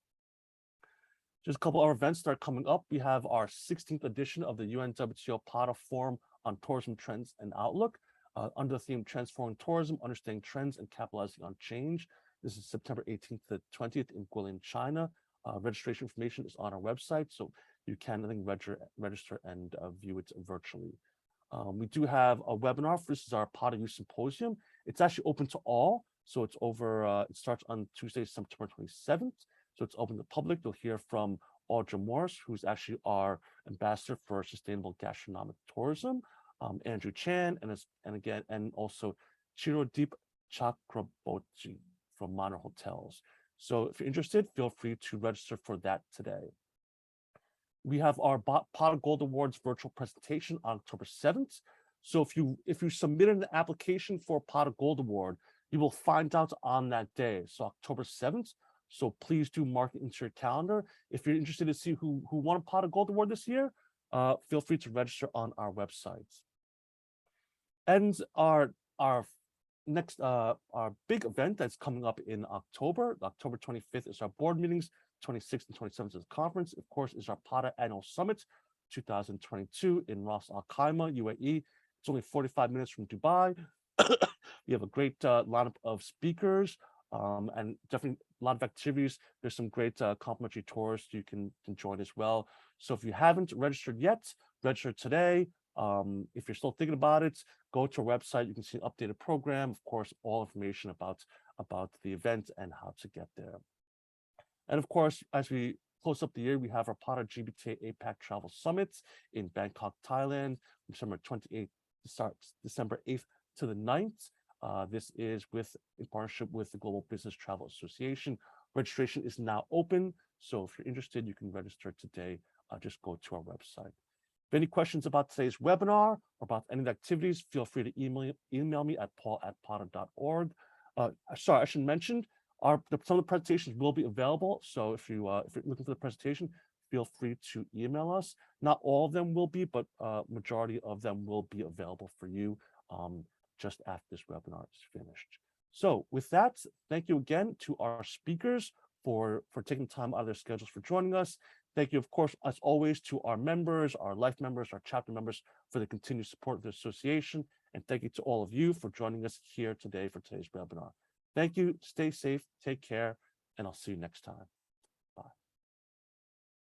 S1: Just a couple of events that are coming up. We have our 16th edition of the UNWTO Pada Forum on Tourism Trends and Outlook under the theme Transforming Tourism, Understanding Trends and Capitalizing on Change. This is September 18th to 20th in Guilin, China. Registration information is on our website, so you can, I think, register and view it virtually. We do have a webinar. This is our Pada Youth Symposium. It's actually open to all. So it's over, it starts on Tuesday, September 27th. So it's open to the public. You'll hear from Audra Morris, who's actually our ambassador for sustainable gastronomic tourism, Andrew Chan, and also Chirodeep Chakraborty from Manor Hotels. So if you're interested, feel free to register for that today. We have our Pada Gold Awards virtual presentation on October 7th. So if you submitted an application for Pada Gold Award, you will find out on that day, so October 7th. So please do mark it into your calendar. If you're interested to see who won a Pada Gold Award this year, feel free to register on our website. And our next our big event that's coming up in October 25th is our board meetings. 26th and 27th is the conference. Of course, is our Pada Annual Summit 2022 in Ras Al Khaimah, UAE. It's only 45 minutes from Dubai. We have a great lineup of speakers and definitely a lot of activities. There's some great complimentary tours you can join as well. So if you haven't registered yet, register today. If you're still thinking about it, go to our website. You can see an updated program, of course, all information about the event and how to get there. And of course, as we close up the year, we have our Pada GBTA APAC Travel Summits in Bangkok, Thailand, December 8th to the 9th. This is in partnership with the Global Business Travel Association. Registration is now open, so if you're interested, you can register today. Just go to our website. If any questions about today's webinar or about any of the activities, feel free to email me at paul@pada.org. Sorry, I should mention, some of the presentations will be available. So if you're looking for the presentation, feel free to email us. Not all of them will be, but majority of them will be available for you just after this webinar is finished. So with that, thank you again to our speakers for taking time out of their schedules for joining us. Thank you, of course, as always, to our members, our life members, our chapter members for the continued support of the association. And thank you to all of you for joining us here today for today's webinar. Thank you, stay safe, take care, and I'll see you next time.